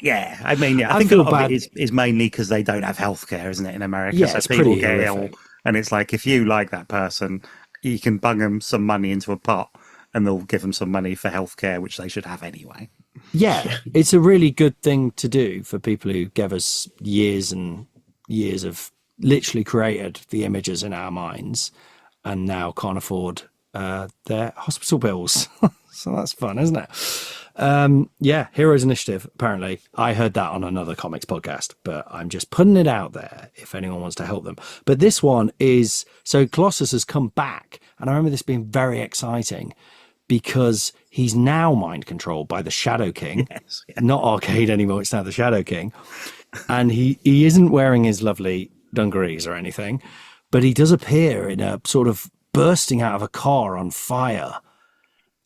mean, I think a lot of it is mainly because they don't have healthcare, isn't it, in America? Yeah, so people get ill, and it's like if you like that person, you can bung them some money into a pot, and they'll give them some money for healthcare, which they should have anyway. Yeah, it's a really good thing to do for people who gave us years and years of literally created the images in our minds and now can't afford their hospital bills. So that's fun, isn't it? Heroes Initiative, apparently. I heard that on another comics podcast, but I'm just putting it out there if anyone wants to help them. But this one is, so Colossus has come back, and I remember this being very exciting because he's now mind controlled by the Shadow King, not Arcade anymore, it's now the Shadow King. And he isn't wearing his lovely dungarees or anything, but he does appear in a sort of bursting out of a car on fire.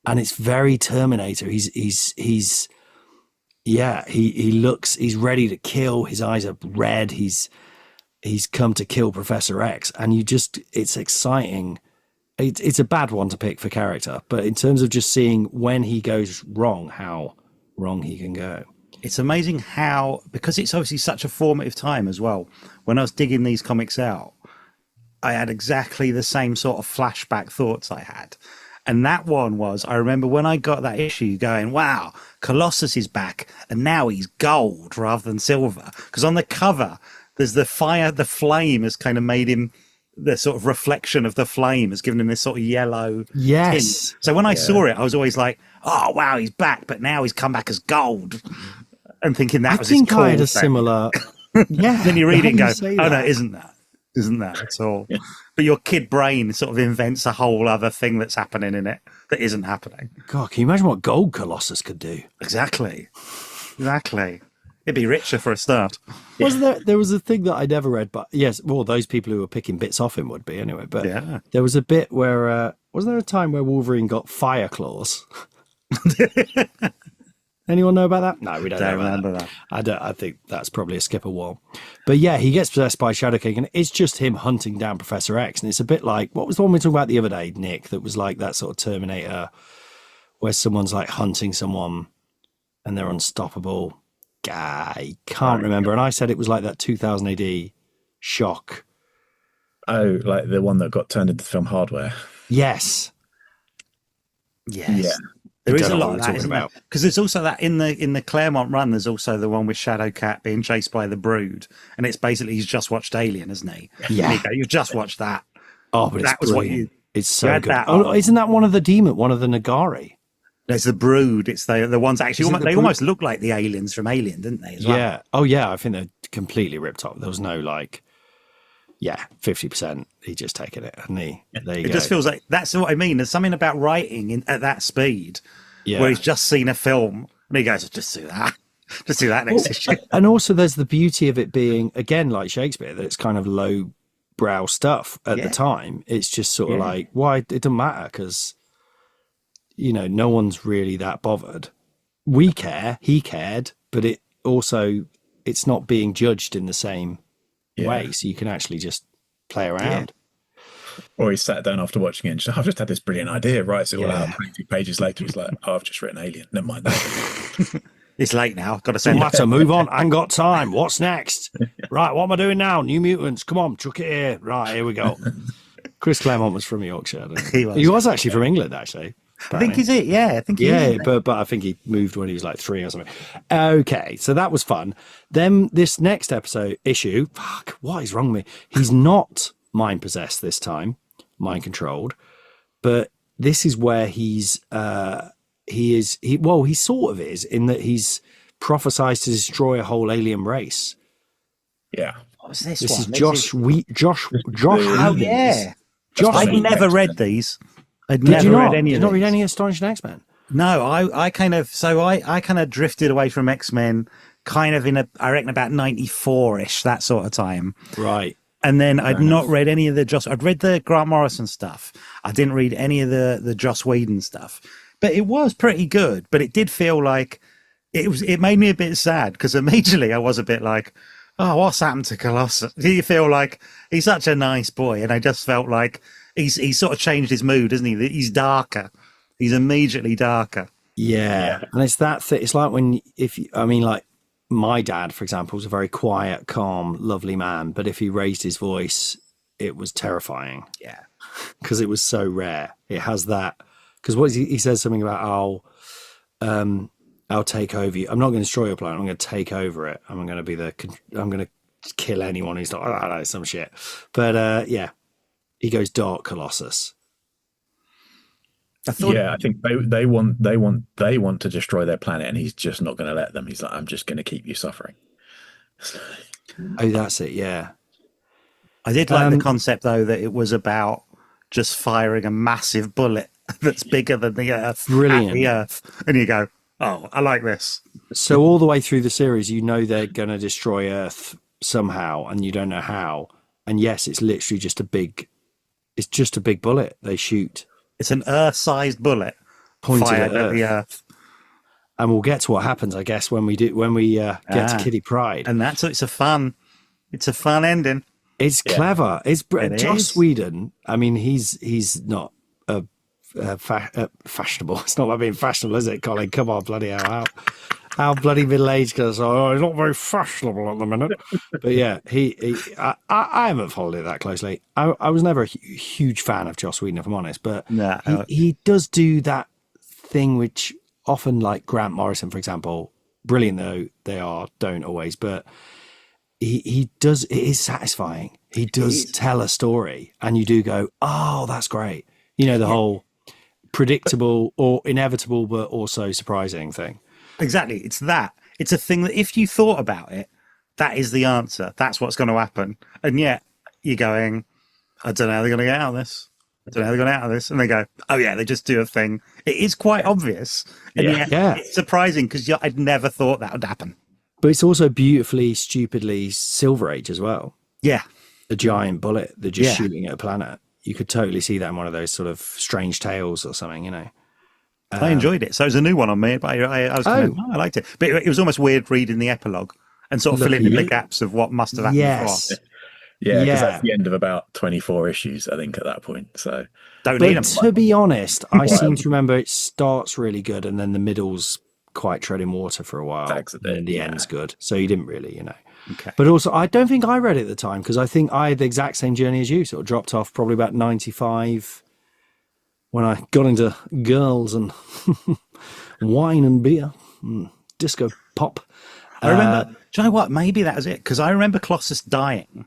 And it's very Terminator. He looks, he's ready to kill. His eyes are red. He's come to kill Professor X. And it's exciting. It's a bad one to pick for character, but in terms of just seeing when he goes wrong, how wrong he can go. It's amazing how, because it's obviously such a formative time as well. When I was digging these comics out, I had exactly the same sort of flashback thoughts I had. And that one was, I remember when I got that issue going, wow, Colossus is back and now he's gold rather than silver. Because on the cover, there's the flame has kind of made him, the sort of reflection of the flame has given him this sort of yellow tint. So when I saw it, I was always like, oh, wow, he's back, but now he's come back as gold. And thinking that was his cool I had a similar... Yeah. Then you read it and go, oh, no, isn't that at all? Yeah. But your kid brain sort of invents a whole other thing that's happening in it that isn't happening. God, can you imagine what gold Colossus could do? Exactly. It'd be richer for a start. Wasn't there was a thing that I never read, but yes, well, those people who were picking bits off him would be anyway. But there was a bit where, wasn't there a time where Wolverine got fire claws? Anyone know about that? No, we don't know remember that. I think that's probably a skip a wall. But yeah, he gets possessed by Shadow King, and it's just him hunting down Professor X. And it's a bit like, what was the one we talked about the other day, Nick, that was like that sort of Terminator, where someone's like hunting someone and they're unstoppable. I can't remember. And I said it was like that 2000 AD Shock. Oh, like the one that got turned into film Hardware. Yes. Yeah. There is a lot of that, isn't there? Because there's also that in the Claremont run. There's also the one with Shadowcat being chased by the Brood, and it's basically he's just watched Alien, isn't he? Yeah, you've just watched that. Oh, but that was what you. It's so good. Oh, isn't that one of the Nagari? There's the Brood. It's the ones actually. They almost look like the aliens from Alien, didn't they? As well? Yeah. Oh, yeah. I think they're completely ripped off. There was no 50%. He just taken it, and it just feels like that's what I mean. There's something about writing at that speed where he's just seen a film and he goes, "Just do that, next issue." And also, there's the beauty of it being again like Shakespeare, that it's kind of low brow stuff at the time. It's just sort of like, why? It doesn't matter because, you know, no one's really that bothered. We care, he cared, but it's not being judged in the same way. So you can actually just play around. Or he sat down after watching it and said, I've just had this brilliant idea, writes it all out. 20 pages later, he's like, oh, I've just written Alien. Never mind that. It's late now. Got to send matter. Move on. I ain't got time. What's next? Right. What am I doing now? New Mutants. Come on. Chuck it here. Right. Here we go. Chris Claremont was from Yorkshire. He was actually from England, actually. Apparently. I think he's it. Yeah. I think he is. But I think he moved when he was like 3 or something. Okay. So that was fun. Then this next issue, what is wrong with me? He's not mind possessed this time, mind controlled, but this is where he sort of is, in that he's prophesized to destroy a whole alien race. Yeah. What was this? This one? is Josh. Oh yeah. Josh. I'd never read these. I'd Did never you not? read any Did of not these. read any Astonishing X-Men? No, I kind of drifted away from X-Men kind of I reckon about 94-ish, that sort of time. Right. And then I'd not read any of the I'd read the Grant Morrison stuff. I didn't read any of the Joss Whedon stuff. But it was pretty good. But it did feel like it made me a bit sad, because immediately I was a bit like, oh, what's happened to Colossus? Do you feel like he's such a nice boy? And I just felt like he's sort of changed his mood, isn't he? He's darker. He's immediately darker. Yeah. And it's that thing. It's like like my dad, for example, was a very quiet, calm, lovely man. But if he raised his voice, it was terrifying. Yeah. Because it was so rare. It has that. Because he says something about, I'll take over you. I'm not going to destroy your planet. I'm going to take over it. I'm going to kill anyone who's not, I don't know, some shit. But he goes dark Colossus. I think they want to destroy their planet, and he's just not going to let them. He's like, I'm just going to keep you suffering. Oh, that's it. Yeah. I did like the concept, though, that it was about just firing a massive bullet that's bigger than the Earth. Brilliant. At the Earth. And you go, oh, I like this. So all the way through the series, you know they're going to destroy Earth somehow, and you don't know how. And yes, it's literally just a big bullet they shoot. It's an Earth-sized bullet pointed fired at the Earth. And we'll get to what happens, I guess, when we get to Kitty Pryde. And it's a fun ending. It's clever. It's Joss Whedon. I mean, he's not fashionable. It's not about being fashionable, is it, Colin? Come on, bloody hell. How bloody middle-aged can I say, oh, he's not very fashionable at the minute. But yeah, I haven't followed it that closely. I was never a huge fan of Joss Whedon, if I'm honest, but he does do that thing which often, like Grant Morrison, for example, brilliant though they are, don't always, but he does, it is satisfying. He does tell a story and you do go, oh, that's great. You know, the whole predictable or inevitable, but also surprising thing. Exactly. It's that. It's a thing that if you thought about it, that is the answer. That's what's going to happen. And yet you're going, I don't know how they're going to get out of this. I don't know how they're going to get out of this. And they go, oh yeah, they just do a thing. It is quite obvious. And yet it's surprising because I'd never thought that would happen. But it's also beautifully, stupidly Silver Age as well. Yeah. A giant bullet. They're just shooting at a planet. You could totally see that in one of those sort of Strange Tales or something, you know. I enjoyed it. So it was a new one on me, but I was I liked it. But it was almost weird reading the epilogue and sort of filling in the gaps of what must have happened before. Yeah, because that's the end of about 24 issues, I think, at that point. So don't need them. To be honest, I seem to remember it starts really good and then the middle's quite treading water for a while. And the end's good. So you didn't really, you know. Okay. But also, I don't think I read it at the time because I think I had the exact same journey as you. Sort of dropped off probably about 95 when I got into girls and wine and beer, disco pop. I remember, do you know what? Maybe that was it. Because I remember Colossus dying.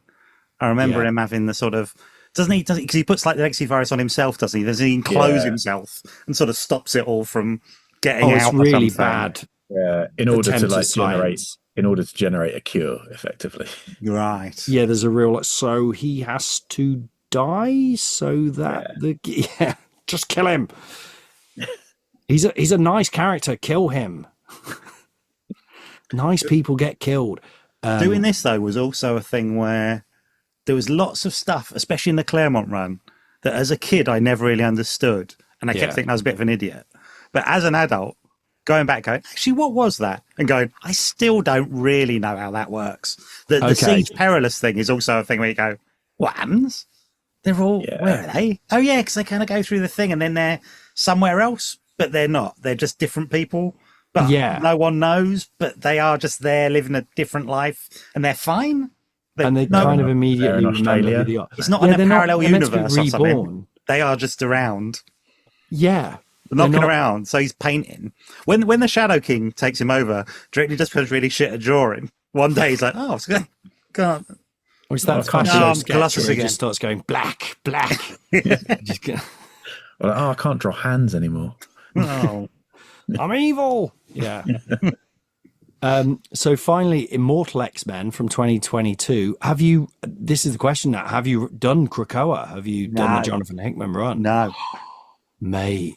I remember him having the sort of, doesn't he? Because he puts like the Legacy virus on himself, doesn't he? Does he enclose himself and sort of stops it all from getting out? It's really bad. Yeah, in order to generate a cure, effectively. Right. Yeah, there's a real. So he has to die so that just kill him. He's a nice character. Kill him. Nice people get killed. Doing this though was also a thing where there was lots of stuff, especially in the Claremont run, that as a kid I never really understood, and I kept thinking I was a bit of an idiot. But as an adult, going back, going, actually, what was that? And going, I still don't really know how that works. The Siege Perilous thing is also a thing where you go, what happens? They're all, where are they? Oh, yeah, because they kind of go through the thing and then they're somewhere else, but they're not. They're just different people. But no one knows, but they are just there living a different life and they're fine. And they kind of immediately remember who they are. It's not in a parallel universe or something. They are just around. Yeah. Knocking around. So he's painting. When the Shadow King takes him over, directly just becomes really shit at drawing. One day he's like, oh, it's good. God. Or it's that Colossus again. Just starts going black. Just go, I can't draw hands anymore. Oh. I'm evil. Yeah. So finally, Immortal X-Men from 2022. This is the question now, have you done Krakoa? Have you done the Jonathan Hickman run? No. Mate.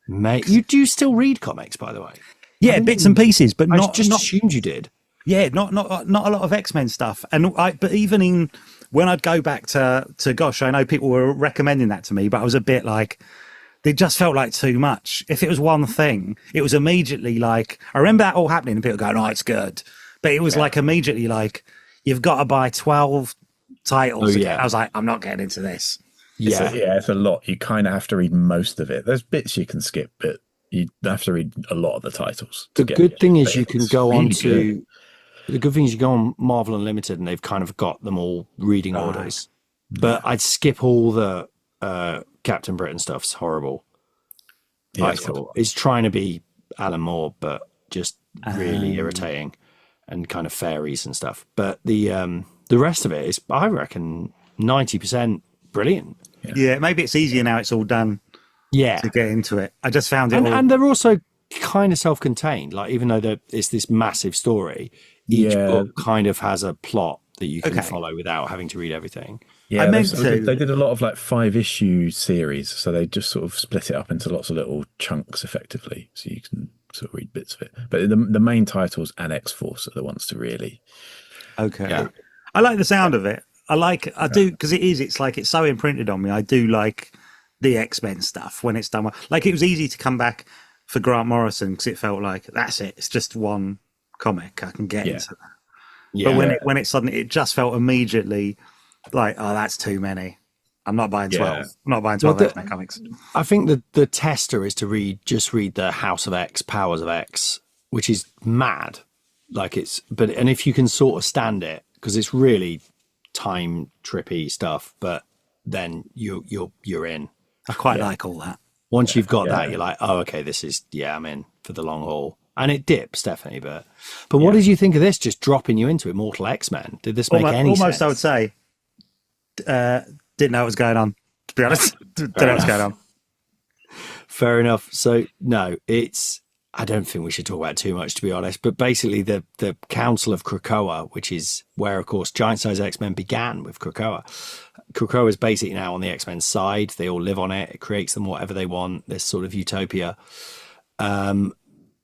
Do you still read comics, by the way? Yeah, bits and pieces, but not. I just assumed you did. Yeah, not a lot of X-Men stuff. But even when I'd go back to gosh, I know people were recommending that to me, but I was a bit like, it just felt like too much. If it was one thing, it was immediately like, I remember that all happening and people going, oh, it's good. But it was like immediately like, you've got to buy 12 titles. I was like, I'm not getting into this. It's a lot. You kind of have to read most of it. There's bits you can skip, but you have to read a lot of the titles. The good thing is you can go on to... The good thing is you go on Marvel Unlimited and they've kind of got them all reading orders. But I'd skip all the Captain Britain stuff. It's horrible. Yeah, I thought it's trying to be Alan Moore, but just really irritating and kind of fairies and stuff. But the rest of it is, I reckon, 90% brilliant. Yeah, maybe it's easier now. It's all done. Yeah, to get into it. I just found it, and they're also kind of self-contained. Like even though it's this massive story, each book kind of has a plot that you can follow without having to read everything. Yeah, they did a lot of like 5-issue series, so they just sort of split it up into lots of little chunks effectively, so you can sort of read bits of it. But the main titles and X-Force are the ones to really. Okay. Yeah. I like the sound of it. I do, because it's so imprinted on me. I do like the X-Men stuff when it's done well. Like it was easy to come back for Grant Morrison because it felt like that's it. It's just one comic. I can get into that. Yeah. But when it suddenly, it just felt immediately like, oh, that's too many. I'm not buying 12. I'm not buying 12 X-Men comics. I think the tester is to read the House of X, Powers of X, which is mad. Like and if you can sort of stand it, because it's really time trippy stuff, but then you're in. I quite like all that. Once you've got that, you're like, oh, okay, this is I'm in for the long haul. And it dips definitely, but what did you think of this? Just dropping you into Immortal X-Men? Did this make any sense? Almost, I would say. Didn't know what was going on. To be honest, didn't know what was going on. Fair enough. So no, I don't think we should talk about it too much, to be honest. But basically, the Council of Krakoa, which is where, of course, Giant Size X-Men began with Krakoa. Krakoa is basically now on the X-Men side. They all live on it. It creates them whatever they want. This sort of utopia.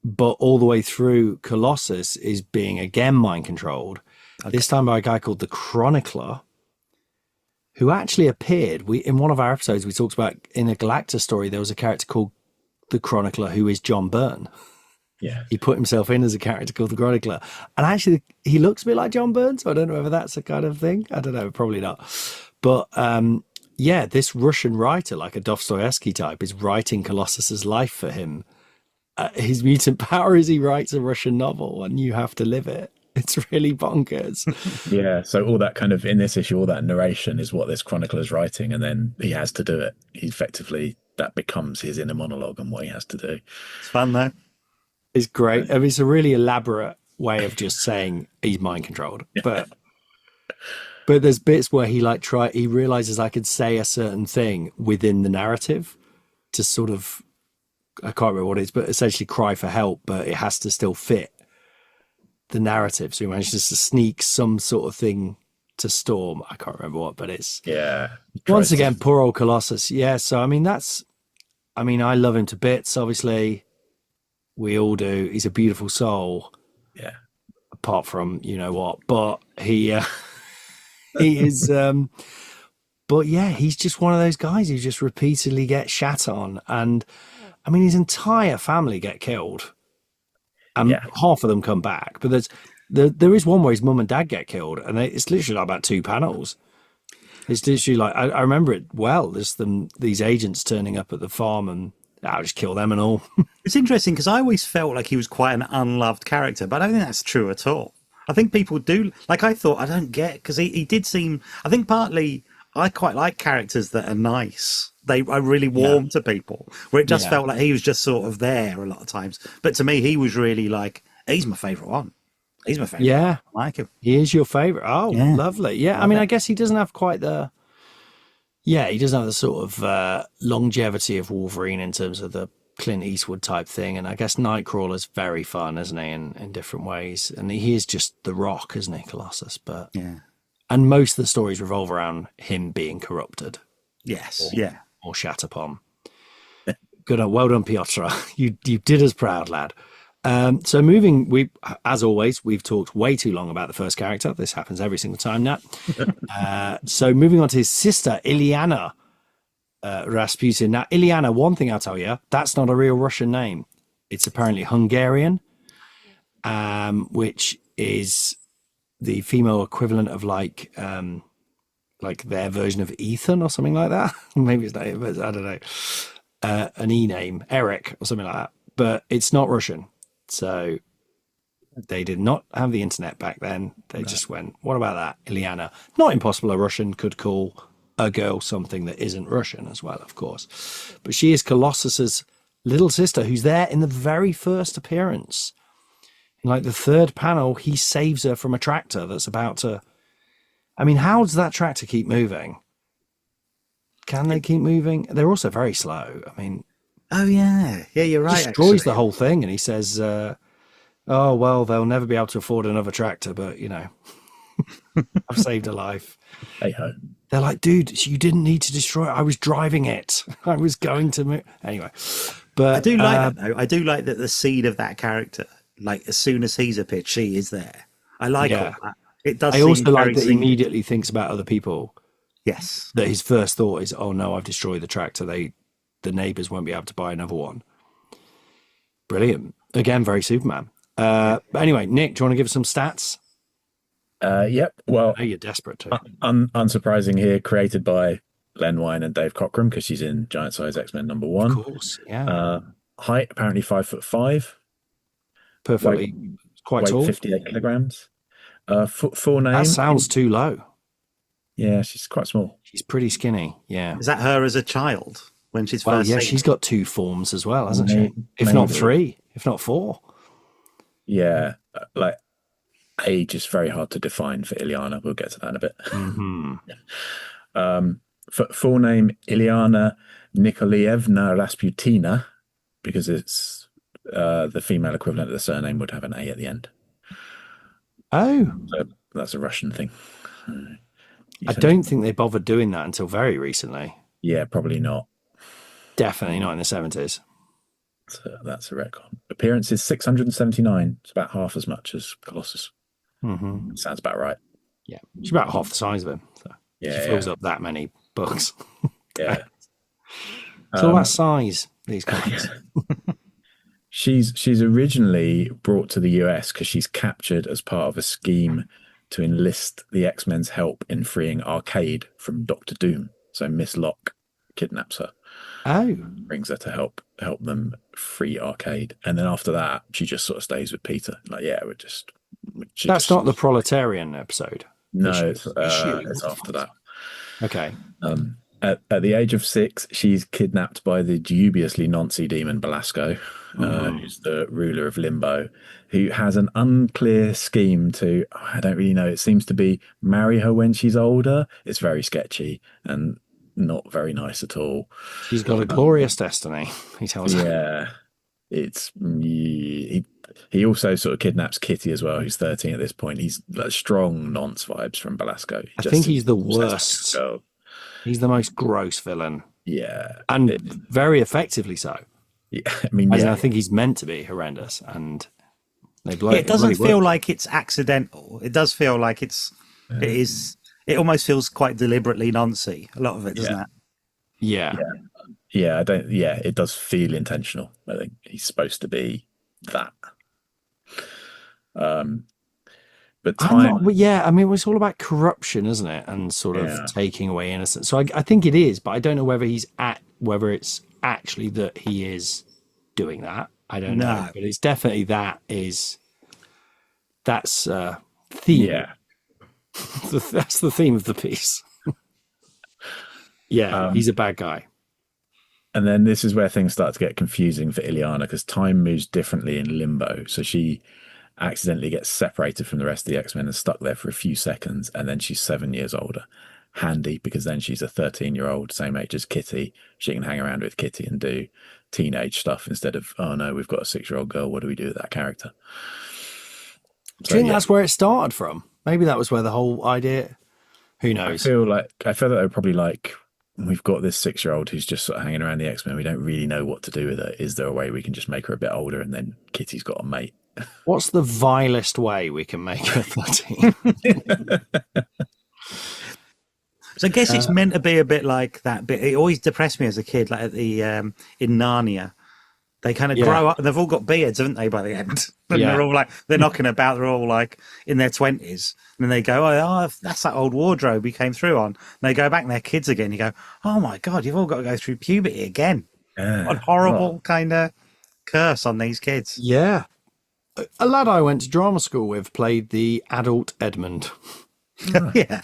But all the way through, Colossus is being again mind controlled. Okay. This time by a guy called the Chronicler, who actually appeared. In one of our episodes, we talked about in a Galactus story, there was a character called the Chronicler who is John Byrne. Yeah. He put himself in as a character called the Chronicler. And actually, he looks a bit like John Byrne, so I don't know whether that's a kind of thing. I don't know, probably not. But this Russian writer, like a Dostoevsky type, is writing Colossus's life for him. His mutant power is he writes a Russian novel and you have to live it. It's really bonkers. Yeah, so all that kind of, in this issue, all that narration is what this Chronicler is writing, and then he has to do it. He effectively, that becomes his inner monologue and what he has to do. It's fun, though. It's great. I mean, it's a really elaborate way of just saying he's mind controlled. But there's bits where he he realizes I could say a certain thing within the narrative to sort of, I can't remember what it is, but essentially cry for help, but it has to still fit the narrative. So he manages to sneak some sort of thing to Storm. I can't remember what, but it's once again, poor old Colossus. Yeah. So, I mean, I love him to bits. Obviously we all do. He's a beautiful soul. Yeah. Apart from, you know what, but he, He is. But yeah, he's just one of those guys who just repeatedly gets shat on. And I mean, his entire family get killed. And half of them come back. But there is one where his mum and dad get killed. And it's literally like about 2 panels. It's literally like, I remember it well. There's these agents turning up at the farm and I'll just kill them and all. It's interesting because I always felt like he was quite an unloved character, but I don't think that's true at all. I think people do. Like, I thought, I don't get, because he did seem, I think partly, I quite like characters that are nice. I really warm to people, where it just felt like he was just sort of there a lot of times. But to me, he was really like, he's my favourite one. He's my favourite. Yeah. I like him. He is your favourite. Oh, lovely. Yeah. I mean, I guess he doesn't have quite the... Yeah, he doesn't have the sort of longevity of Wolverine in terms of the Clint Eastwood type thing. And I guess Nightcrawler's very fun, isn't he, in different ways. And he is just the Rock, isn't he, Colossus? But and most of the stories revolve around him being corrupted. Yes, or shat upon. Good, well done, Piotr. You did us proud, lad. So moving, as always, we've talked way too long about the first character. This happens every single time, Nat. So moving on to his sister, Illyana Rasputin. Now, Illyana, one thing I'll tell you, that's not a real Russian name. It's apparently Hungarian, which is the female equivalent of like their version of Ethan or something like that. Maybe it's not, but I don't know. An E name, Eric or something like that. But it's not Russian. So they did not have the internet back then. They just went, what about that? Illyana. Not impossible a Russian could call a girl something that isn't Russian as well, of course. But she is Colossus's little sister, who's there in the very first appearance. In like the third panel, he saves her from a tractor that's about to... I mean, how does that tractor keep moving? Can they keep moving? They're also very slow. I mean... Oh, yeah. Yeah, you're right. Destroys the whole thing. And he says, oh, well, they'll never be able to afford another tractor, but, you know, I've saved a life. Hey-ho. They're like, dude, you didn't need to destroy it. I was driving it. I was going to move. Anyway. But I do like that, though. I do like that the seed of that character, like, as soon as he's appeared, she is there. I like all that. It does. I also like that he immediately thinks about other people. Yes. That his first thought is, oh, no, I've destroyed the tractor. The neighbours won't be able to buy another one. Brilliant. Again, very Superman. But anyway, Nick, do you want to give us some stats? Yep. Well, I know you're desperate to. Unsurprising here, created by Len Wein and Dave Cockrum, because she's in Giant Size X-Men #1. Of course, yeah. Height, apparently 5'5". Perfectly, quite weight tall. 58 kilograms. Full name. That sounds too low. Yeah, she's quite small. She's pretty skinny, yeah. Is that her as a child? When she's first seen? She's got 2 forms as well, hasn't she? If not 3, if not 4. Yeah, like age is very hard to define for Illyana. We'll get to that in a bit. Mm-hmm. Full name Illyana Nikolaevna Rasputina, because it's the female equivalent of the surname would have an A at the end. Oh, so that's a Russian thing. I don't think they bothered doing that until very recently. Yeah, probably not. Definitely not in the 70s. So that's a retcon. Appearance is 679. It's about half as much as Colossus. Mm-hmm. Sounds about right. Yeah, she's about half the size of him. So she fills up that many books. Yeah. It's all about size, these guys. She's originally brought to the US because she's captured as part of a scheme to enlist the X-Men's help in freeing Arcade from Doctor Doom. So Miss Locke kidnaps her. Oh. Brings her to help them free Arcade. And then after that, she just sort of stays with Peter. Like, yeah, That's not the Proletarian episode. No, it's after that. Okay. At the age of 6, she's kidnapped by the dubiously Nazi demon Belasco, who's the ruler of Limbo, who has an unclear scheme to, I don't really know, it seems to be marry her when she's older. It's very sketchy and not very nice at all. She's got a glorious destiny, he tells her. Yeah. It's he also sort of kidnaps Kitty as well, who's 13 at this point. He's like strong nonce vibes from Belasco. I think he's the worst. He's the most gross villain. Yeah. And very effectively so. Yeah. I mean, I think he's meant to be horrendous, and they blow it. It doesn't feel like it's accidental. It does feel like it is It almost feels quite deliberately noncy. A lot of it, doesn't it? Yeah. Yeah, it does feel intentional. I think he's supposed to be that. But time, I mean, it's all about corruption, isn't it? And sort of taking away innocence. So I think it is, but I don't know whether whether it's actually that he is doing that. I don't know, but it's definitely that's theme. yeah. That's the theme of the piece. He's a bad guy. And then this is where things start to get confusing for Illyana, because time moves differently in Limbo. So she accidentally gets separated from the rest of the X-Men and stuck there for a few seconds, and then she's 7 years older. Handy, because then she's a 13-year-old, same age as Kitty. She can hang around with Kitty and do teenage stuff instead of, oh no, we've got a 6-year-old girl, what do we do with that character? Do you think that's where it started from? Maybe that was where the whole idea, who knows? I feel that they were probably like, we've got this 6-year-old who's just sort of hanging around the X-Men, we don't really know what to do with her. Is there a way we can just make her a bit older and then Kitty's got a mate? What's the vilest way we can make her 13? So I guess it's meant to be a bit like that. But it always depressed me as a kid, like at the in Narnia. They kind of grow up, and they've all got beards, haven't they? By the end, and they're all like they're knocking about. They're all like in their 20s, and then they go, "Oh, that's that old wardrobe we came through on." And they go back, and they're kids again. You go, "Oh my god, you've all got to go through puberty again." What horrible kind of curse on these kids. Yeah. A lad I went to drama school with played the adult Edmund. Yeah.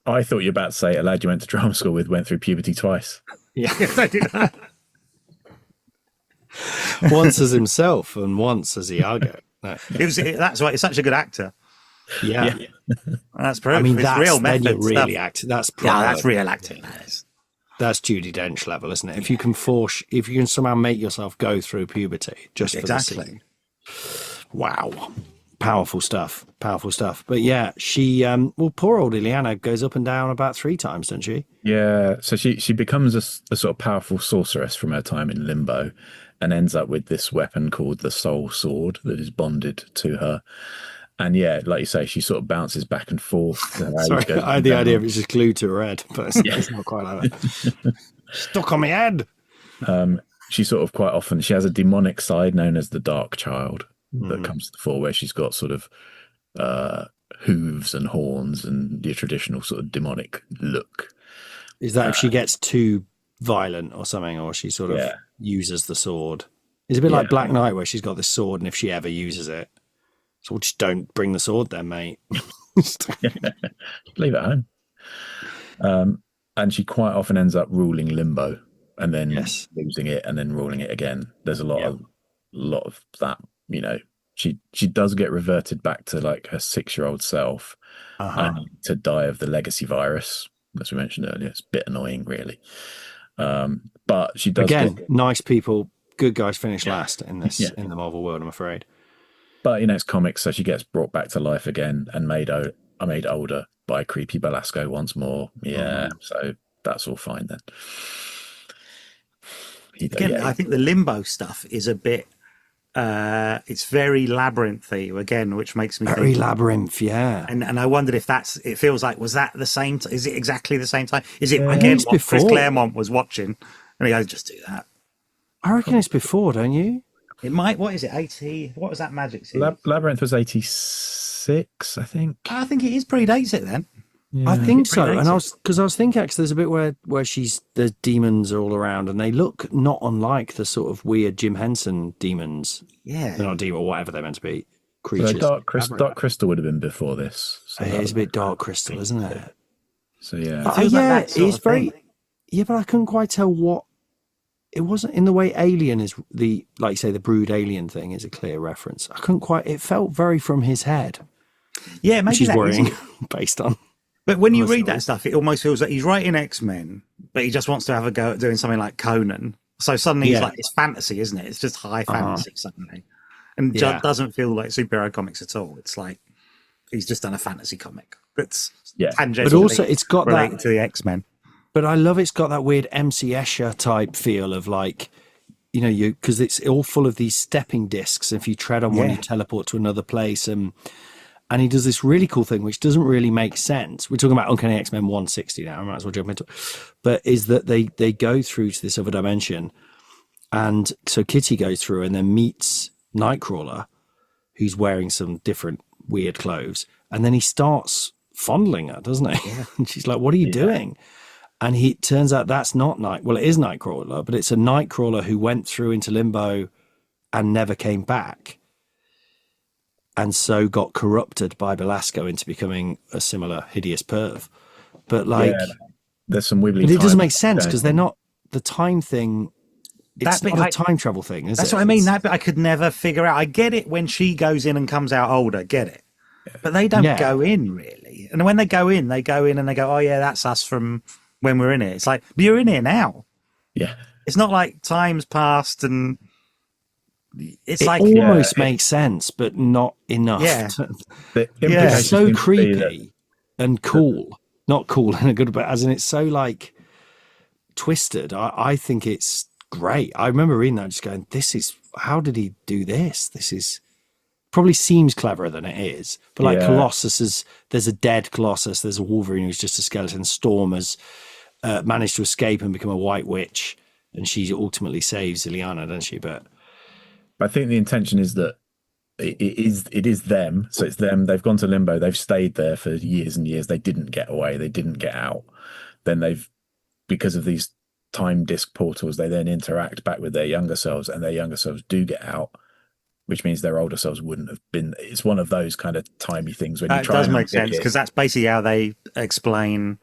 I thought you were about to say a lad you went to drama school with went through puberty twice. Yeah. Don't do that. Once as himself and once as Iago. No. That's why he's such a good actor. Yeah. That's proof. I mean, it's that's real then method you're really stuff. acting. That's that's real acting. That is. That's Judi Dench level, isn't it? If you can somehow make yourself go through puberty just for the scene. Wow. Powerful stuff. But yeah, she, poor old Illyana goes up and down about 3 times, doesn't she? Yeah. So she becomes a sort of powerful sorceress from her time in Limbo and ends up with this weapon called the Soul Sword that is bonded to her. And yeah, like you say, she sort of bounces back and forth. Sorry, I had the idea of it's just glued to her head, but it's not quite like that. Stuck on my head. She sort of quite often, she has a demonic side known as the Dark Child that comes to the fore, where she's got sort of hooves and horns and the traditional sort of demonic look. Is that if she gets too violent or something, or she sort of uses the sword? It's a bit like Black Knight, where she's got this sword, and if she ever uses it, so just don't bring the sword then, mate. Leave it at home. And she quite often ends up ruling Limbo and then losing it and then ruling it again. There's a lot of that, you know. She does get reverted back to like her 6-year-old self to die of the legacy virus, as we mentioned earlier. It's a bit annoying, really. But she does nice people, good guys finish last in this in the Marvel world, I'm afraid. But you know, it's comics, so she gets brought back to life again and made older by creepy Belasco once more. Yeah, so that's all fine then. I think the Limbo stuff is a bit. It's very labyrinthy again, which makes me very think, labyrinth, yeah. And I wondered if it feels like, was that the same? Is it exactly the same time? Is it again what Chris Claremont was watching? And he goes, just do that. I reckon it's before, don't you? It might. What is it? 80? What was that Magic series? Labyrinth was 86, I think. I think it predates it then. Yeah. I think so. And I was thinking actually there's a bit where the demons are all around and they look not unlike the sort of weird Jim Henson demons. Yeah. They're not demon or whatever they're meant to be. Creatures. So Dark Crystal would have been before this. So it is a bit Dark Crystal, isn't it? So yeah. It's very but I couldn't quite tell what it wasn't in the way Alien is like you say, the Brood Alien thing is a clear reference. I couldn't quite, it felt very from his head. Yeah, maybe which is worrying based on. But when you read that stuff, it almost feels like he's writing X-Men, but he just wants to have a go at doing something like Conan. So suddenly he's like, it's fantasy, isn't it? It's just high fantasy suddenly. And doesn't feel like superhero comics at all. It's like he's just done a fantasy comic that's tangentially but also it's got related to the X-Men. But I love it's got that weird MC Escher type feel of like, you know, because it's all full of these stepping discs. If you tread on one, you teleport to another place. And And he does this really cool thing, which doesn't really make sense. We're talking about Uncanny X-Men 160 now. I might as well jump into it. But is that they go through to this other dimension. And so Kitty goes through and then meets Nightcrawler, who's wearing some different weird clothes. And then he starts fondling her, doesn't he? Yeah. And she's like, what are you doing? And it turns out that's not it is Nightcrawler, but it's a Nightcrawler who went through into limbo and never came back. And so got corrupted by Belasco into becoming a similar hideous perv. But there's some wibbly. But it doesn't make sense because they're not the time thing. It's not a time travel thing, is it? That's what I mean. That bit I could never figure out. I get it when she goes in and comes out older. Get it. But they don't go in really. And when they go in and they go, oh yeah, that's us from when we're in it. It's like, but you're in here now. Yeah. It's not like time's passed and it almost makes sense, but not enough. Yeah. It's so creepy and cool. Not cool in a good way, as in it's so like twisted. I think it's great. I remember reading that just going, how did he do this? This is probably seems cleverer than it is. But like Colossus there's a dead Colossus, there's a Wolverine who's just a skeleton. Storm has managed to escape and become a white witch, and she ultimately saves Ileana, doesn't she? But I think the intention is that it is them. So it's them. They've gone to limbo. They've stayed there for years and years. They didn't get away. They didn't get out. Then because of these time disc portals, they then interact back with their younger selves, and their younger selves do get out, which means their older selves wouldn't have been. It's one of those kind of timey things when you try. It does make sense because that's basically how they explain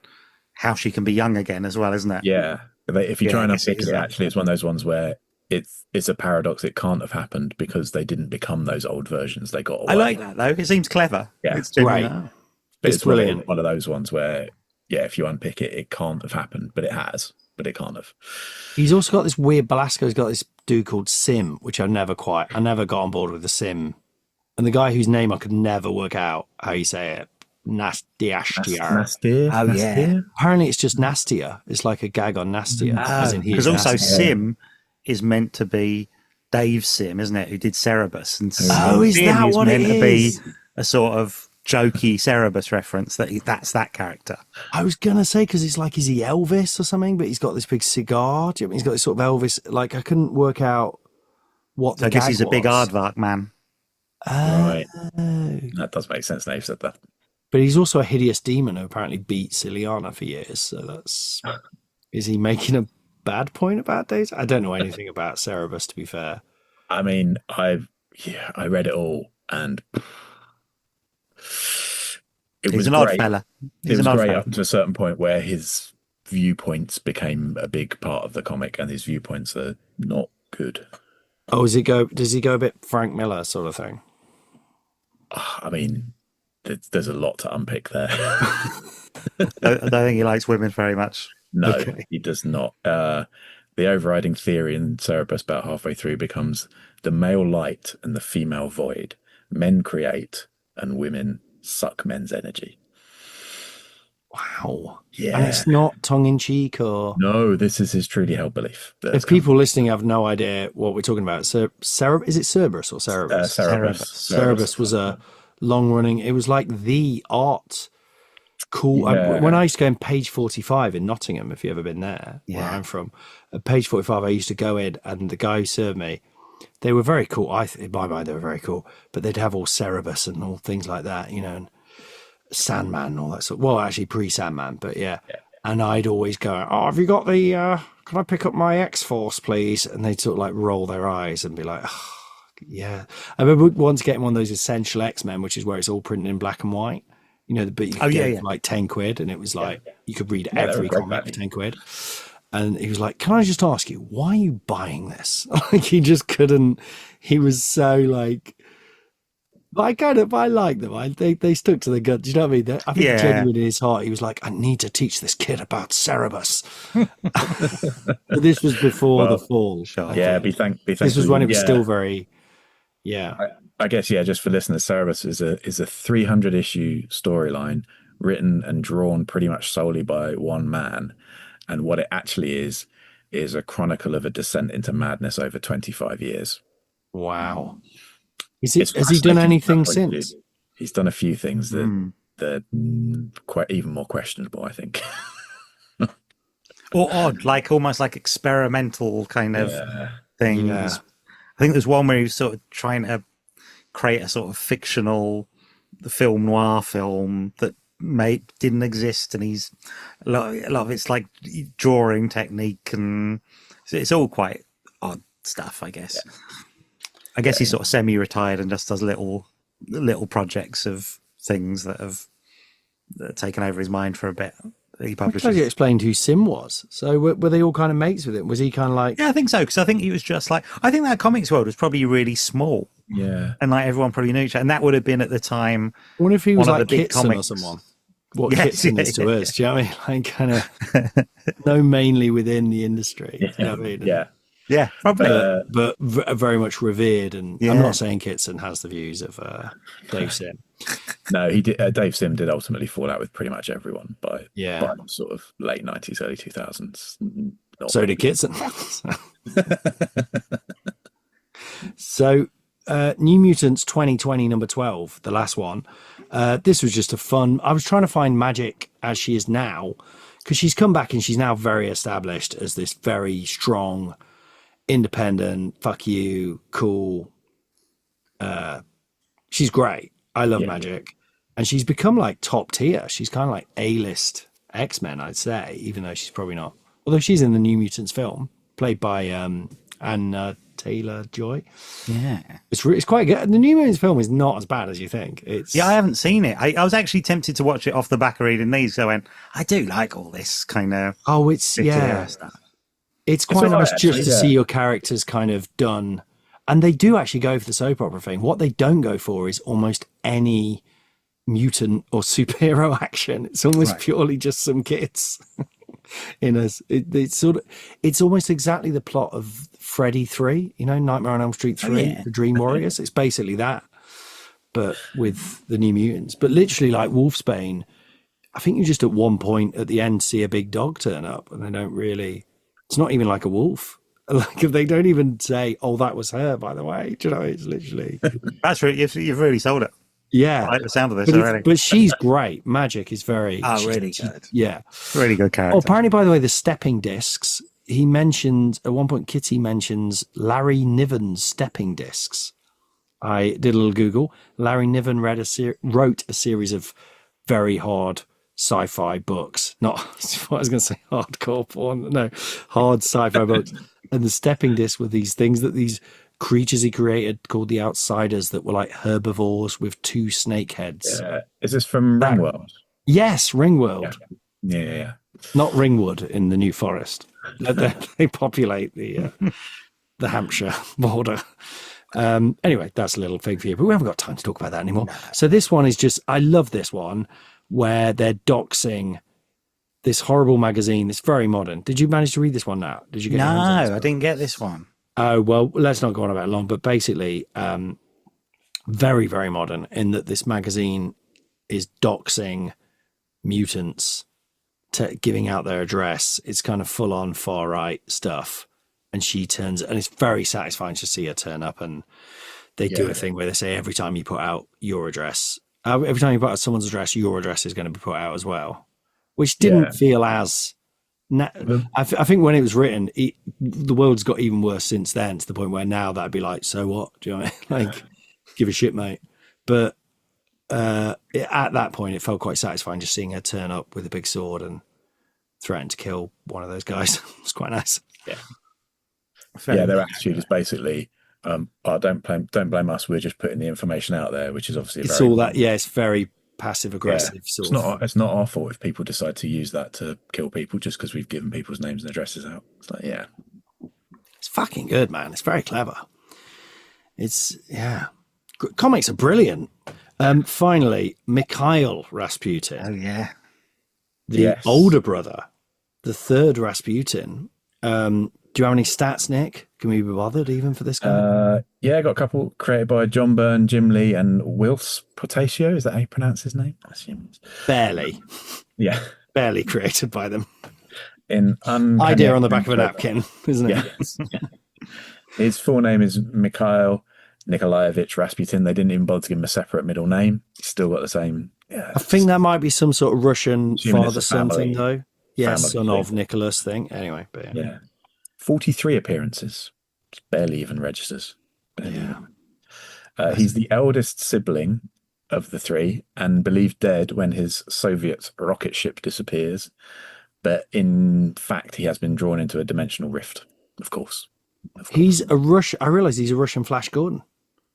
how she can be young again as well, isn't it? Yeah. If you try and unpick it, actually, it's one of those ones where it's a paradox. It can't have happened because they didn't become those old versions. They got away. I like that though. It seems clever. Yeah, it's great. But it's brilliant. One of those ones where, if you unpick it, it can't have happened, but it has. But it can't have. He's also got this weird. Belasco's got this dude called Sim, which I never got on board with the Sim, and the guy whose name I could never work out how you say it. Nastier. Oh yeah. Apparently it's just nastier. It's like a gag on nastier. Because also Sim is meant to be Dave Sim, isn't it? Who did Cerebus? And is that what it is? Meant to be a sort of jokey Cerebus reference. That's that character. I was gonna say because it's like, is he Elvis or something? But he's got this big cigar. Do you know what I mean? He's got this sort of Elvis. Like I couldn't work out what the. I guess he's a big aardvark man. Right. That does make sense now you've said that. But he's also a hideous demon who apparently beats Ileana for years. So that's... Is he making a bad point about Days? I don't know anything about Cerebus, to be fair. I mean, I read it all, and He's an odd fella. It was great up to a certain point where his viewpoints became a big part of the comic, and his viewpoints are not good. Oh, does he go a bit Frank Miller sort of thing? I mean... There's a lot to unpick there. I don't think he likes women very much. No, he does not. The overriding theory in Cerebus about halfway through becomes the male light and the female void. Men create and women suck men's energy. Wow. Yeah. And it's not tongue-in-cheek or... No, this is his truly held belief. If people listening have no idea what we're talking about, is it Cerberus or Cerebus? Cerebus was a... long-running, it was like the art cool. When I used to go in page 45 in Nottingham, if you've ever been there, where I'm from, at page 45 I used to go in, and the guy who served me, they were very cool. In my mind they were very cool, but they'd have all Cerebus and all things like that, and Sandman and all that sort. Well, actually pre-Sandman, but yeah. And I'd always go, have you got the can I pick up my X-Force please? And they'd sort of like roll their eyes and be like, yeah, I remember once getting one of those Essential X-Men, which is where it's all printed in black and white. But you could get like 10 quid, and it was like you could read every comic for 10 quid. And he was like, "Can I just ask you, why are you buying this?" Like he just couldn't. He was so like, but I like them. They stuck to the guns. Do you know what I mean? I think genuinely in his heart, he was like, "I need to teach this kid about Cerebus." But this was before the fall. Be thankful. This was when it was still very. Yeah, I guess just for listeners, Cerebus is a 300 issue storyline written and drawn pretty much solely by one man, and what it actually is a chronicle of a descent into madness over 25 years. Wow. Has he done anything since? he's done a few things that quite even more questionable, I think. Or odd, like almost like experimental kind of things. Yeah. I think there's one where he was sort of trying to create a sort of fictional film noir film that didn't exist, and he's a lot of it's like drawing technique, and it's all quite odd stuff, I guess. I guess he's sort of semi-retired and just does little projects of things that have taken over his mind for a bit. He publishes. I'm glad you explained who Sim was. So were they all kind of mates with him? Was he kind of like... Yeah, I think so, because I think he was just like... I think that comics world was probably really small. Yeah. And like everyone probably knew each other. And that would have been at the time... I wonder if he was one of like the big Kitson or comics. someone. What Kitson is to us. Do you know what I mean? Like kind of known mainly within the industry. Yeah. You know what I mean? Yeah, probably. But very much revered. And I'm not saying Kitson has the views of Dave Sim. No, he did. Dave Sim did ultimately fall out with pretty much everyone by sort of late 90s, early 2000s. So did Kitson. So, New Mutants 2020 number 12, the last one. This was just a fun. I was trying to find Magik as she is now, because she's come back and she's now very established as this very strong, independent, fuck you, cool. She's great. I love Magik. And she's become like top tier. She's kind of like A-list X-Men, I'd say, even though she's probably not. Although she's in the New Mutants film, played by Anna Taylor-Joy. Yeah. It's quite good. The New Mutants film is not as bad as you think. I haven't seen it. I was actually tempted to watch it off the back of reading these. So I went, I do like all this kind of... Oh, it's, stuff. It's quite nice just to see your characters kind of done. And they do actually go for the soap opera thing. What they don't go for is almost any mutant or superhero action. It's almost purely just some kids in us. It's almost exactly the plot of Freddy 3, Nightmare on Elm Street 3, The Dream Warriors. It's basically that, but with the New Mutants. But literally, like Wolfsbane, I think you just at one point at the end see a big dog turn up, and they don't really. It's not even like a wolf. Like if they don't even say, "Oh, that was her," by the way. Do you know? It's literally. That's really you've really sold it. Yeah, I like the sound of this already. But she's great. Magik is very. Really good. Yeah, really good character. Oh, apparently, by the way, the stepping discs. He mentioned at one point. Kitty mentions Larry Niven's stepping discs. I did a little Google. Larry Niven wrote a series of very hard sci-fi books. Not what I was going to say, hardcore porn. No, hard sci-fi books. And the stepping discs were these things that these creatures he created called the Outsiders that were like herbivores with two snake heads. Is this from Ringworld? Yes, Ringworld. Yeah. Not Ringwood in the New Forest. They populate the Hampshire border. Anyway, that's a little thing for you, but we haven't got time to talk about that anymore. So this one is just, I love this one where they're doxing this horrible magazine. It's very modern. Did you manage to read this one now? Did you get? No, I didn't get this one. Oh, well, let's not go on about it long, but basically, very, very modern in that this magazine is doxing mutants, giving out their address. It's kind of full on far right stuff. And she turns, and it's very satisfying to see her turn up. And they do a thing where they say every time you put out your address, every time you put out someone's address, your address is going to be put out as well, which didn't feel as. I think when it was written, the world's got even worse since then, to the point where now that'd be like, so what? Do you know what I mean? Like, give a shit, mate. But at that point, it felt quite satisfying just seeing her turn up with a big sword and threaten to kill one of those guys. It was quite nice. Yeah. Their attitude is basically, don't blame us. We're just putting the information out there, which is obviously it's all that. Yeah, it's very passive aggressive. Yeah. It's not our fault if people decide to use that to kill people just because we've given people's names and addresses out. It's like, it's fucking good, man. It's very clever. Comics are brilliant. Finally, Mikhail Rasputin. Oh yeah, the older brother, the third Rasputin. Do you have any stats, Nick? Can we be bothered even for this guy? I got a couple created by John Byrne, Jim Lee, and Wills Potatio. Is that how you pronounce his name? I assume. Barely. Yeah. Barely created by them. In Idea on the back of a napkin, isn't it? Yeah. His full name is Mikhail Nikolaevich Rasputin. They didn't even bother to give him a separate middle name. He's still got the same. Yeah, I think that might be some sort of Russian assuming it's a father-son thing, family- though. Yeah, family son thing. of Nicholas thing. Anyway, but Yeah. 43 appearances. It's barely even registers. Barely Yeah. even. He's the eldest sibling of the three and believed dead when his Soviet rocket ship disappears. But in fact, he has been drawn into a dimensional rift, of course. He's a Russian. I realise he's a Russian Flash Gordon.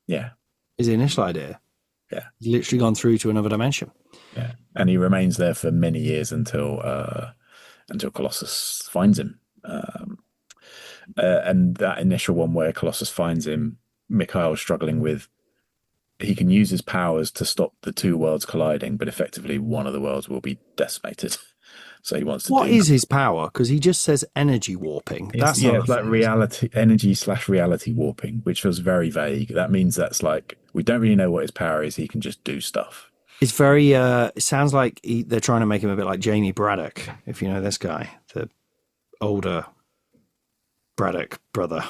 Yeah. Is the initial idea. Yeah. He's literally gone through to another dimension. Yeah. And he remains there for many years until Colossus finds him. And that initial one where Colossus finds him, Mikhail's struggling with, he can use his powers to stop the two worlds colliding, but effectively one of the worlds will be decimated. So he wants to What is his power? Because he just says energy warping. That's not it's like reality, energy/reality warping, which was very vague. That means that's like, we don't really know what his power is. He can just do stuff. It's very, it sounds like they're trying to make him a bit like Jamie Braddock, if you know this guy, the older Braddock brother.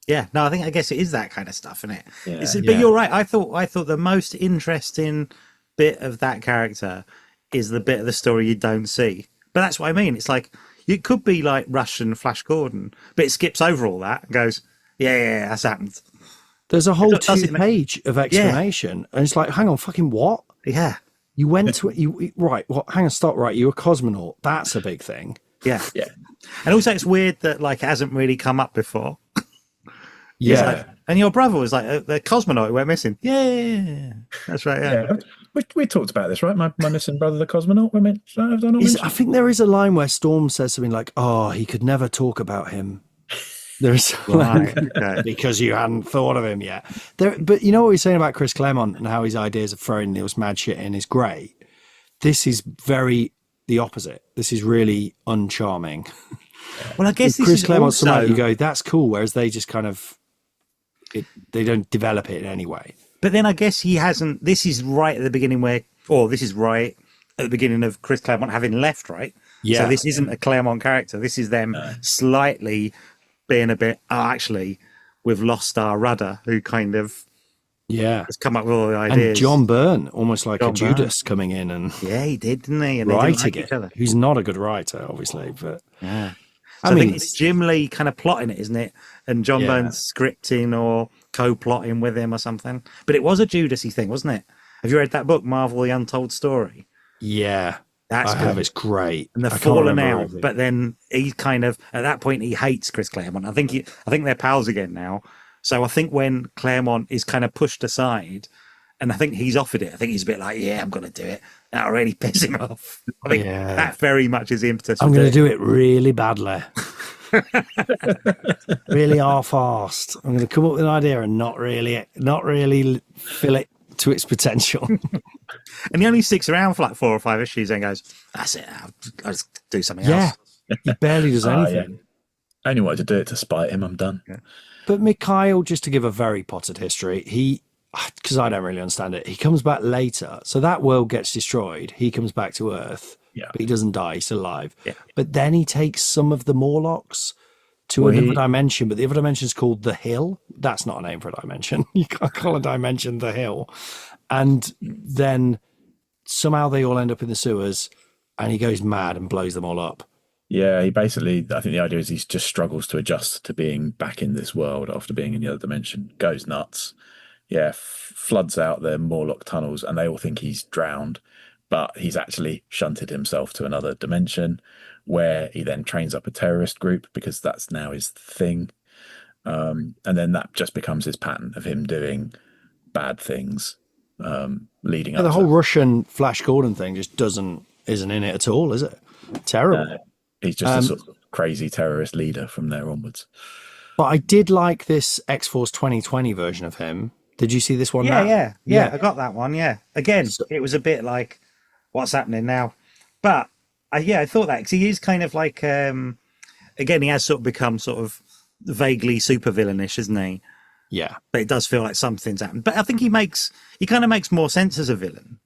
Yeah, no, I guess it is that kind of stuff, isn't it? Yeah, But you're right. I thought the most interesting bit of that character is the bit of the story you don't see. But that's what I mean. It's like, it could be like Russian Flash Gordon, but it skips over all that and goes, yeah, that's happened. There's a whole Does it 2-page of explanation, and it's like, hang on, fucking what? Yeah. You went to it, right, well, hang on, stop, right, you're a cosmonaut. That's a big thing. Yeah. Yeah. And also it's weird that like it hasn't really come up before. Yeah. Like, and your brother was like, the cosmonaut went missing. Yeah. That's right, yeah. We talked about this, right? My missing brother, the cosmonaut. I think there is a line where Storm says something like, oh, he could never talk about him. There's Right, okay. because you hadn't thought of him yet. But you know what we're saying about Chris Claremont and how his ideas of throwing this mad shit in is great. This is very the opposite. This is really uncharming. Well, I guess this Chris is Claremont's also... something you go, that's cool, whereas they just kind of they don't develop it in any way. But then I guess he hasn't. This is right at the beginning this is right at the beginning of Chris Claremont having left, right? Yeah. So this isn't a Claremont character. This is them slightly being a bit, actually, we've lost our rudder, who kind of has come up with all the ideas. And John Byrne, almost like John a Judas coming in and yeah, he did, didn't he? And they writing didn't like it. each other. Who's not a good writer, obviously, but Yeah. I So I mean, think it's Jim Lee kind of plotting it, isn't it? And John Yeah. Byrne's scripting or co-plotting with him or something. But it was a Judasy thing, wasn't it? Have you read that book, Marvel: The Untold Story? yeah, That's I good. have. It's great. And they're I can't falling remember out, everything. but then he's kind of at that point he hates Chris Claremont. I think they're pals again now. So I think when Claremont is kind of pushed aside, and I think he's offered it, I think he's a bit like, yeah, I'm going to do it. That already piss him off. I think that very much is the impetus. I'm going to do it really badly. Really half-arsed. I'm going to come up with an idea and not really fill it to its potential. And he only sticks around for like 4 or 5 issues and goes, that's it, I'll just do something Yeah, else. he barely does anything. I only wanted to do it to spite him. I'm done. Yeah. But Mikhail, just to give a very potted history, because I don't really understand it, he comes back later. So that world gets destroyed. He comes back to Earth, but he doesn't die. He's still alive. Yeah. But then he takes some of the Morlocks to another dimension, but the other dimension is called the Hill. That's not a name for a dimension. You can't call a dimension the Hill. And then somehow they all end up in the sewers, and he goes mad and blows them all up. Yeah, he basically, I think the idea is he just struggles to adjust to being back in this world after being in the other dimension. Goes nuts. Yeah, floods out the Morlock tunnels, and they all think he's drowned, but he's actually shunted himself to another dimension where he then trains up a terrorist group because that's now his thing. And then that just becomes his pattern of him doing bad things, leading up The to whole Russian Flash Gordon thing just isn't in it at all, is it? Terrible. He's just a sort of crazy terrorist leader from there onwards. But I did like this X-Force 2020 version of him. Did you see this one? Yeah, I got that one. Yeah, again, it was a bit like, what's happening now? But I thought that because he is kind of like, again, he has sort of become sort of vaguely super villainish, isn't he? Yeah. But it does feel like something's happened. But I think he kind of makes more sense as a villain.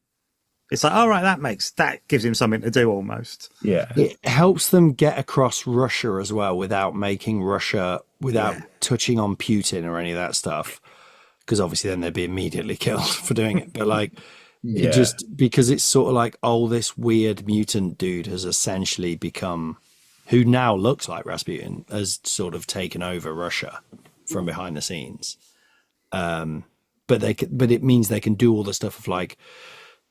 It's like, all right, that gives him something to do almost. Yeah. It helps them get across Russia as well without touching on Putin or any of that stuff. because obviously then they'd be immediately killed for doing it. But like, Yeah. it just because it's sort of like, oh, this weird mutant dude has essentially become, who now looks like Rasputin, has sort of taken over Russia from behind the scenes. But it means they can do all the stuff of like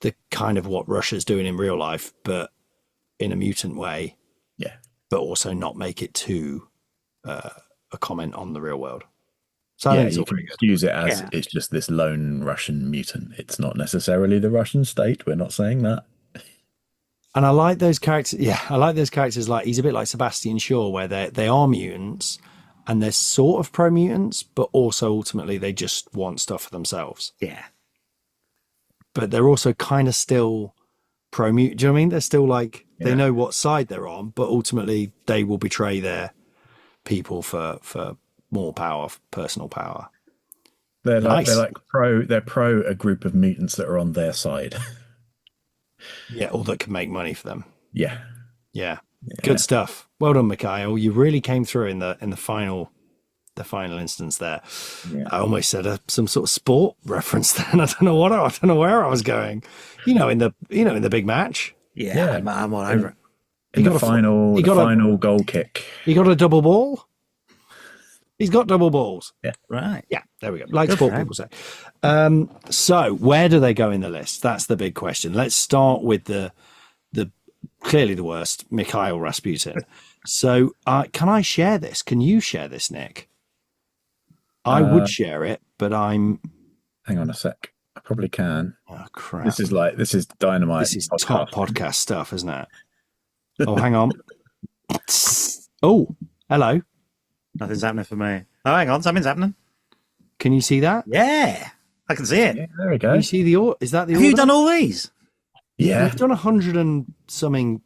the kind of what Russia's doing in real life, but in a mutant way. Yeah. But also not make it too a comment on the real world. So I Yeah, think it's you all can pretty good. use it as it's just this lone Russian mutant. It's not necessarily the Russian state. We're not saying that. And I like those characters. Yeah, I like those characters. Like, he's a bit like Sebastian Shaw, where they are mutants and they're sort of pro mutants, but also ultimately they just want stuff for themselves. Yeah. But they're also kind of still pro mutant. Do you know what I mean? They're still like, they know what side they're on, but ultimately they will betray their people for more power, personal power. They're like Nice. they're pro a group of mutants that are on their side. Yeah, or that can make money for them. Yeah. Yeah. Good stuff. Well done, Mikhail. You really came through in the final instance there. Yeah. I almost said some sort of sport reference then. I don't know where I was going. In the big match. Yeah. I'm all over it. In the final goal kick. He got a double ball. He's got double balls. Yeah. Right. Yeah, there we go. Like Good sport for him. people say. So where do they go in the list? That's the big question. Let's start with the clearly the worst, Mikhail Rasputin. So can I share this? Can you share this, Nick? I would share it, but I'm... Hang on a sec. I probably can. Oh, crap. This is dynamite. This is top podcast stuff, isn't it? Oh, hang on. Oh, hello. Nothing's happening for me. Oh, hang on. Something's happening. Can you see that? Yeah. I can see it. Yeah, there we Can go. you see the... Is that the Have order? you done all these? Yeah. We've done 100 and something.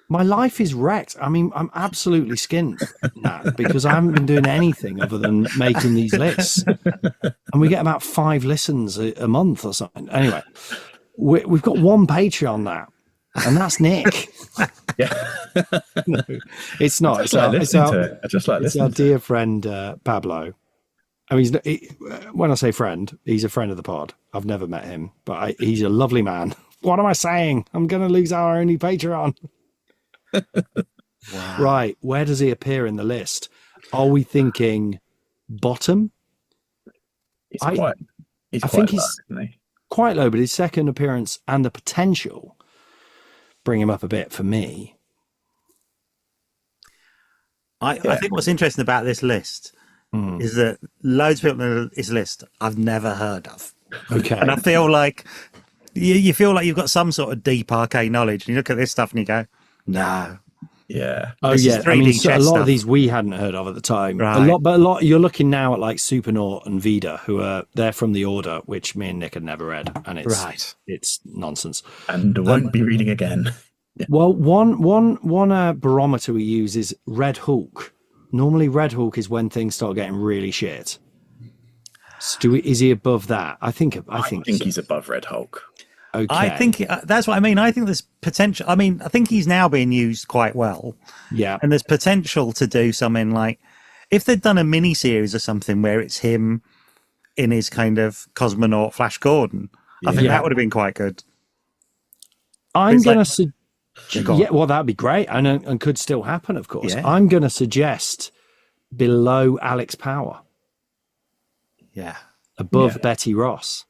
My life is wrecked. I mean, I'm absolutely skinned now because I haven't been doing anything other than making these lists. And we get about 5 listens a month or something. Anyway, we've got one Patreon now, and that's Nick. Yeah. No, it's not. It's our dear friend Pablo. I mean, when I say friend, he's a friend of the pod. I've never met him, but he's a lovely man. What am I saying? I'm going to lose our only Patreon. Wow. Right. Where does he appear in the list? Are we thinking bottom? I think he's quite low, but his second appearance and the potential bring him up a bit for me. I think what's interesting about this list is that loads of people in this list I've never heard of. Okay. And I feel like you feel like you've got some sort of deep arcane knowledge. And you look at this stuff and you go, no. Yeah. Oh, This is yeah. 3D I mean, so a chess lot stuff. of these we hadn't heard of at the time. Right. A lot. You're looking now at like Supernaut and Vida, who are they're from the Order, which me and Nick had never read, and it's nonsense. And won't be reading again. Yeah. Well, one barometer we use is Red Hulk. Normally, Red Hulk is when things start getting really shit. So is he above that? I think he's above Red Hulk. Okay. I think that's what I mean. I think there's potential. I mean, I think he's now being used quite well. Yeah. And there's potential to do something like if they'd done a mini series or something where it's him in his kind of cosmonaut Flash Gordon. I think that would have been quite good. I'm It's going like- to Go on. yeah, well, that'd be great, and could still happen, of course. Yeah. I'm going to suggest below Alex Power, Yeah. above Betty Ross.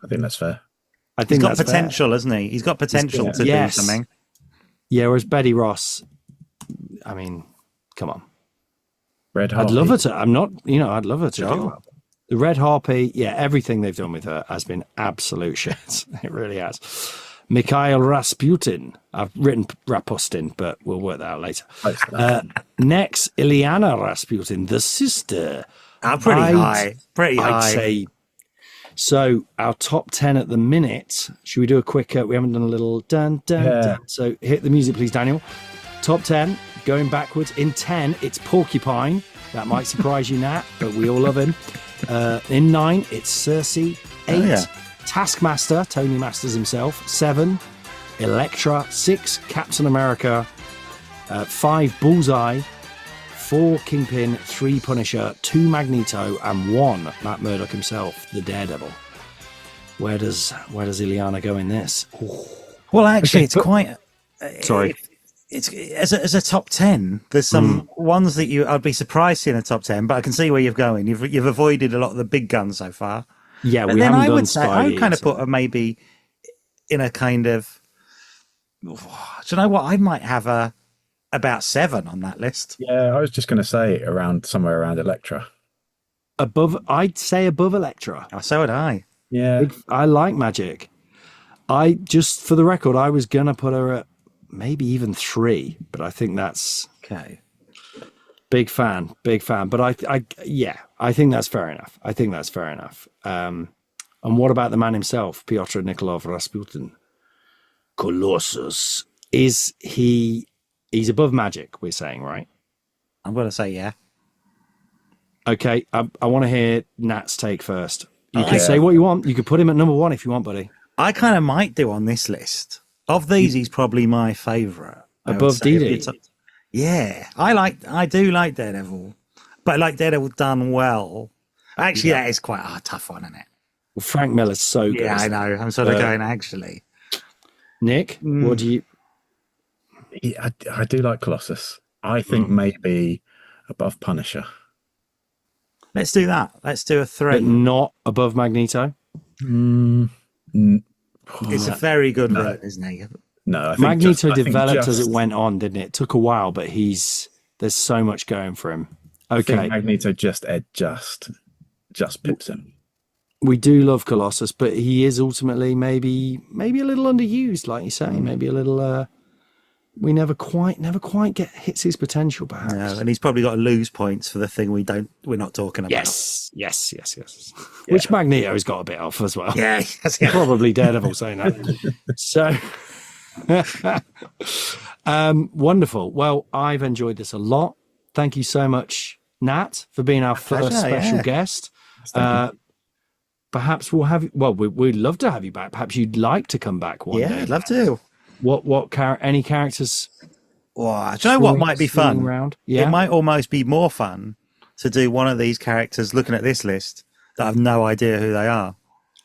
I think that's fair. I He's think got that's fair. potential, hasn't he? He's got potential to Yes. do something. Yeah, whereas Betty Ross, I mean, come on. Red Hulk. I'd love her to. I'd love her to Sure. do that. The Red Harpy, everything they've done with her has been absolute shit. It really has. Mikhail Rasputin. I've written Rapustin, but we'll work that out later. Next, Ilyana Rasputin, the sister. Pretty high. I'd say. So our top 10 at the minute. Should we do a quick? We haven't done a little dun dun dun. So hit the music, please, Daniel. Top 10, going backwards. In 10, it's Porcupine. That might surprise you, Nat, but we all love him. In 9, it's Cersei. 8, Taskmaster, Tony Masters himself. 7, Elektra. 6, Captain America. 5, Bullseye. 4 Kingpin, 3 Punisher, 2 Magneto, and 1 Matt Murdock himself, the Daredevil. Where does Ileana go in this? Ooh. Well, actually, it's quite. Sorry. It's as a top 10. There's some ones that I'd be surprised in a top 10, but I can see where you're going. You've avoided a lot of the big guns so far. Yeah, but we then haven't I done would say I would Spidey, kind of so- put her maybe in a kind of. Do you know what? I might have a about 7 on that list. Yeah, I was just going to say somewhere around Elektra. I'd say above Elektra. Oh, so would I. Yeah. I like Magik. Just for the record, I was gonna put her at maybe even 3, but I think that's Okay. big fan. But I think that's fair enough. And what about the man himself, Pyotr Nikolov Rasputin? Colossus. He's above Magik, we're saying, right? I'm going to say yeah. Okay, I want to hear Nat's take first. You can say what you want. You could put him at number 1 if you want, buddy. I kind of might do on this list. Of these, he's probably my favourite. Above DD. Yeah, I do like Daredevil, but I like Daredevil done well. Actually, that is quite a tough one, isn't it? Well, Frank Miller's so good. Yeah, I know. I'm sort of going actually. Nick, what do you? Yeah, I do like Colossus. I think maybe above Punisher. Let's do that. Let's do a 3. But not above Magneto. It's a very good run, isn't he? No, I think Magneto developed as it went on, didn't it? It took a while, but there's so much going for him. I Okay, think Magneto just pips him. we do love Colossus, but he is ultimately maybe a little underused, like you say. Maybe a little. We never quite hits his potential, perhaps. No, and he's probably got to lose points for the thing we're not talking about. Yes. Which Magneto's got a bit off as well. Yeah. Probably Daredevil saying that. So, wonderful. Well, I've enjoyed this a lot. Thank you so much, Nat, for being our first special guest. Perhaps we'll have. Well, we'd love to have you back. Perhaps you'd like to come back one day. Yeah, I'd love to. Any characters? Wow. Do you know what might be fun? Around? Yeah. It might almost be more fun to do one of these characters looking at this list that I've no idea who they are.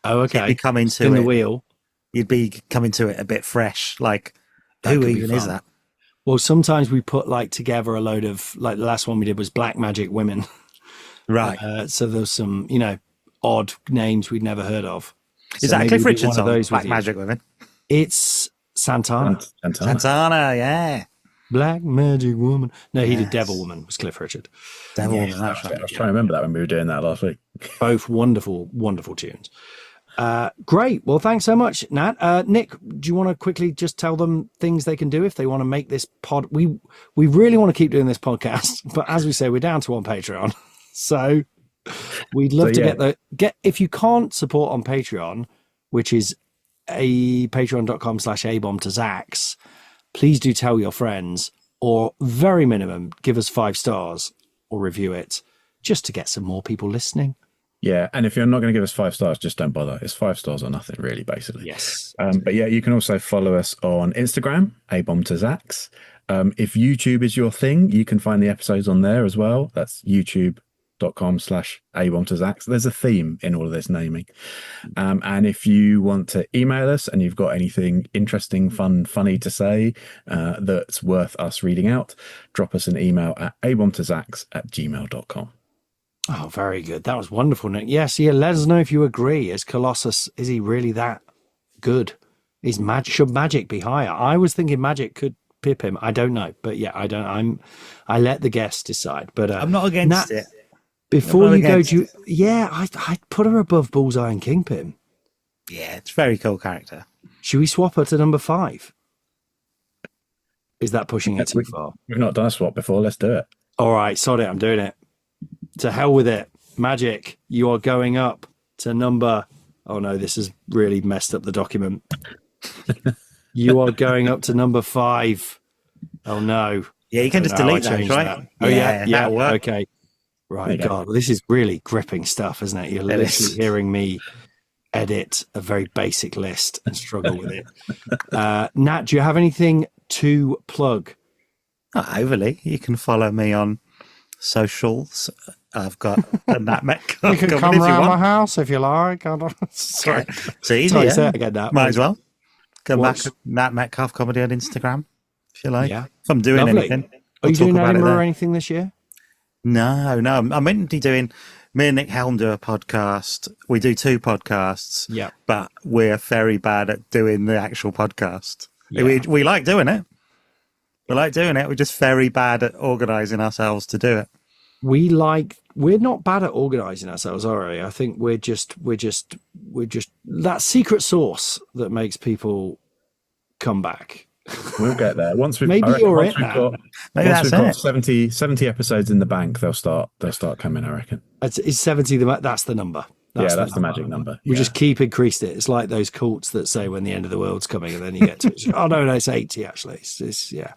Oh, okay. You'd be coming to Spin it. the wheel. You'd be coming to it a bit fresh. Like, That who could be even is fun. that? Well, sometimes we put together a load of the last one we did was Black Magic Women. Right. So there's some odd names we'd never heard of. Is So that maybe Cliff we do Richard's one of on those with Black you. Magic Women? It's Santana. Santana, yeah. Black Magic Woman. No, he did Devil Woman, was Cliff Richard. Devil Yeah, Woman, that's I right. was trying to remember that when we were doing that last week. Both wonderful, wonderful tunes. Great. Well, thanks so much, Nat. Nick, do you want to quickly just tell them things they can do if they want to make this pod? We really want to keep doing this podcast, but as we say, we're down to on Patreon. So we'd love to get if you can't support on Patreon, which is patreon.com/abombtozzzax, please do tell your friends, or very minimum, give us 5 stars or review it just to get some more people listening. Yeah, and if you're not going to give us 5 stars, just don't bother. It's 5 stars or nothing, really, basically. Yes. But yeah, you can also follow us on Instagram, abombtozzzax. If YouTube is your thing, you can find the episodes on there as well. That's youtube.com/abombtozzzax. There's a theme in all of this naming. And if you want to email us and you've got anything interesting, fun, funny to say that's worth us reading out, drop us an email at abombtozzzax@gmail.com. Oh, very good. That was wonderful, Nick. Yes, let us know if you agree. Is Colossus, is he really that good? Should Magik be higher? I was thinking Magik could pip him. I don't know. But yeah, I let the guests decide. But I'm not against it. Before you go, I'd put her above Bullseye and Kingpin. Yeah, it's a very cool character. Should we swap her to number 5? Is that pushing it too far? We've not done a swap before. Let's do it. All right, sod it. I'm doing it. To hell with it. Magik, you are going up to number... Oh, no, this has really messed up the document. You are going up to number 5. Oh, no. Yeah, you can just delete that, right? That. Oh, yeah. that'll work. Okay. Right, God, this is really gripping stuff, isn't it? You're literally hearing me edit a very basic list and struggle with it. Nat, do you have anything to plug? Not overly. You can follow me on socials. I've got a Nat Metcalfe. You can come round my house if you like. Sorry. It's easy. Sorry, Yeah? say it again, Nat. Might as well. Come What's- back. Nat Metcalfe comedy on Instagram, if you like. Yeah. If I'm doing Lovely. anything. Are you talk doing about it Edinburgh there. or anything this year? No. I'm meant to be doing. Me and Nick Helm do a podcast. We do 2 podcasts. Yeah. But we're very bad at doing the actual podcast. Yeah. We like doing it. We like doing it. We're just very bad at organising ourselves to do it. We're not bad at organising ourselves, are we? I think we're just that secret sauce that makes people come back. We'll get there. Once we've Maybe I reckon you're once it we've now. got, Maybe once that's we've got it. 70 episodes in the bank, they'll start coming, I reckon. Is 70 that's the number? That's the magic number. We just keep increasing it. It's like those cults that say when the end of the world's coming, and then you get to oh no, it's 80 actually. It's yeah.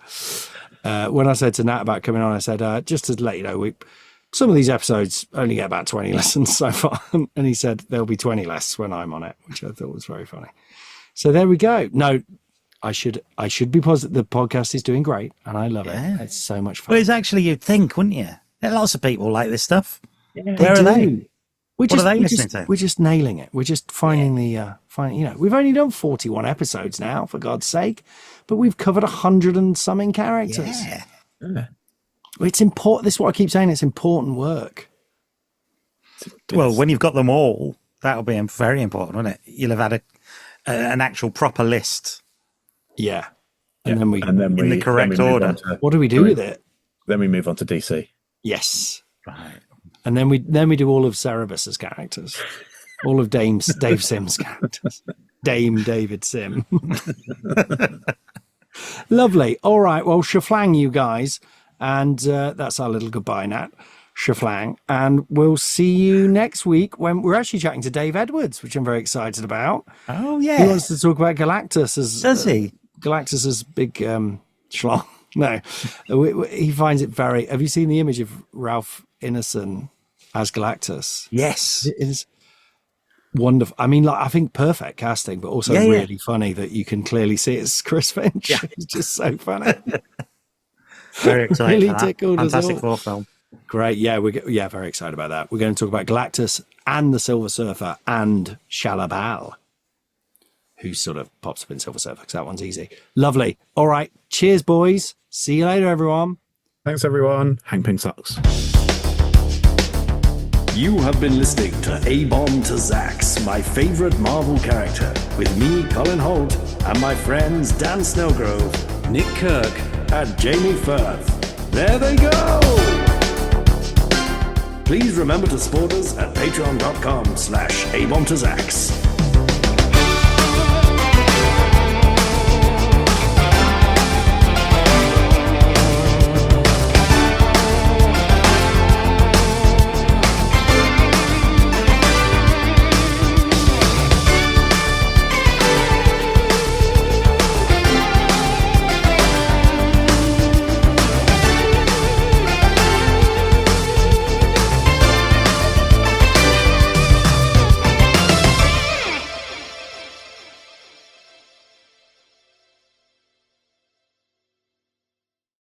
When I said to Nat about coming on, I said just to let you know, some of these episodes only get about 20 listens so far, and he said there'll be 20 less when I'm on it, which I thought was very funny. So there we go. No, I should be positive. The podcast is doing great, and I love it. It's so much fun. Well, it's actually, you'd think, wouldn't you? There are lots of people like this stuff. Yeah, Where are they? What are they listening to? We're just nailing it. We're just finding we've only done 41 episodes now, for God's sake, but we've covered 100 and something characters. Yeah. It's important. This is what I keep saying. It's important work. Well, when you've got them all, that'll be very important, won't it? You'll have had an actual proper list. Yeah. And then we in the correct order. what do we do with it? Then we move on to DC. Yes. Right. And then we do all of Cerebus's characters. All of Dave Sim's characters. Dame David Sim. Lovely. All right. Well, shaflang, you guys. And that's our little goodbye, Nat. Shaflang. And we'll see you next week when we're actually chatting to Dave Edwards, which I'm very excited about. Oh, yeah. He wants to talk about Galactus. Does he? Galactus's big schlong. No. He finds it very... Have you seen the image of Ralph Ineson as Galactus? Yes. It is wonderful. I mean, I think perfect casting, but also really funny that you can clearly see it's Chris Finch. Yeah. It's just so funny. Very excited. Really for that. tickled us Fantastic all. Four film. Great. Yeah, we're very excited about that. We're going to talk about Galactus and the Silver Surfer and Shalabal, who sort of pops up in Silver Surfer because that one's easy. Lovely. All right. Cheers, boys. See you later, everyone. Thanks, everyone. Hangpin sucks. You have been listening to abombtozzzax, my favorite Marvel character, with me, Colin Holt, and my friends Dan Snellgrove, Nick Kirk, and Jamie Firth. There they go! Please remember to support us at patreon.com/abombtozzzax.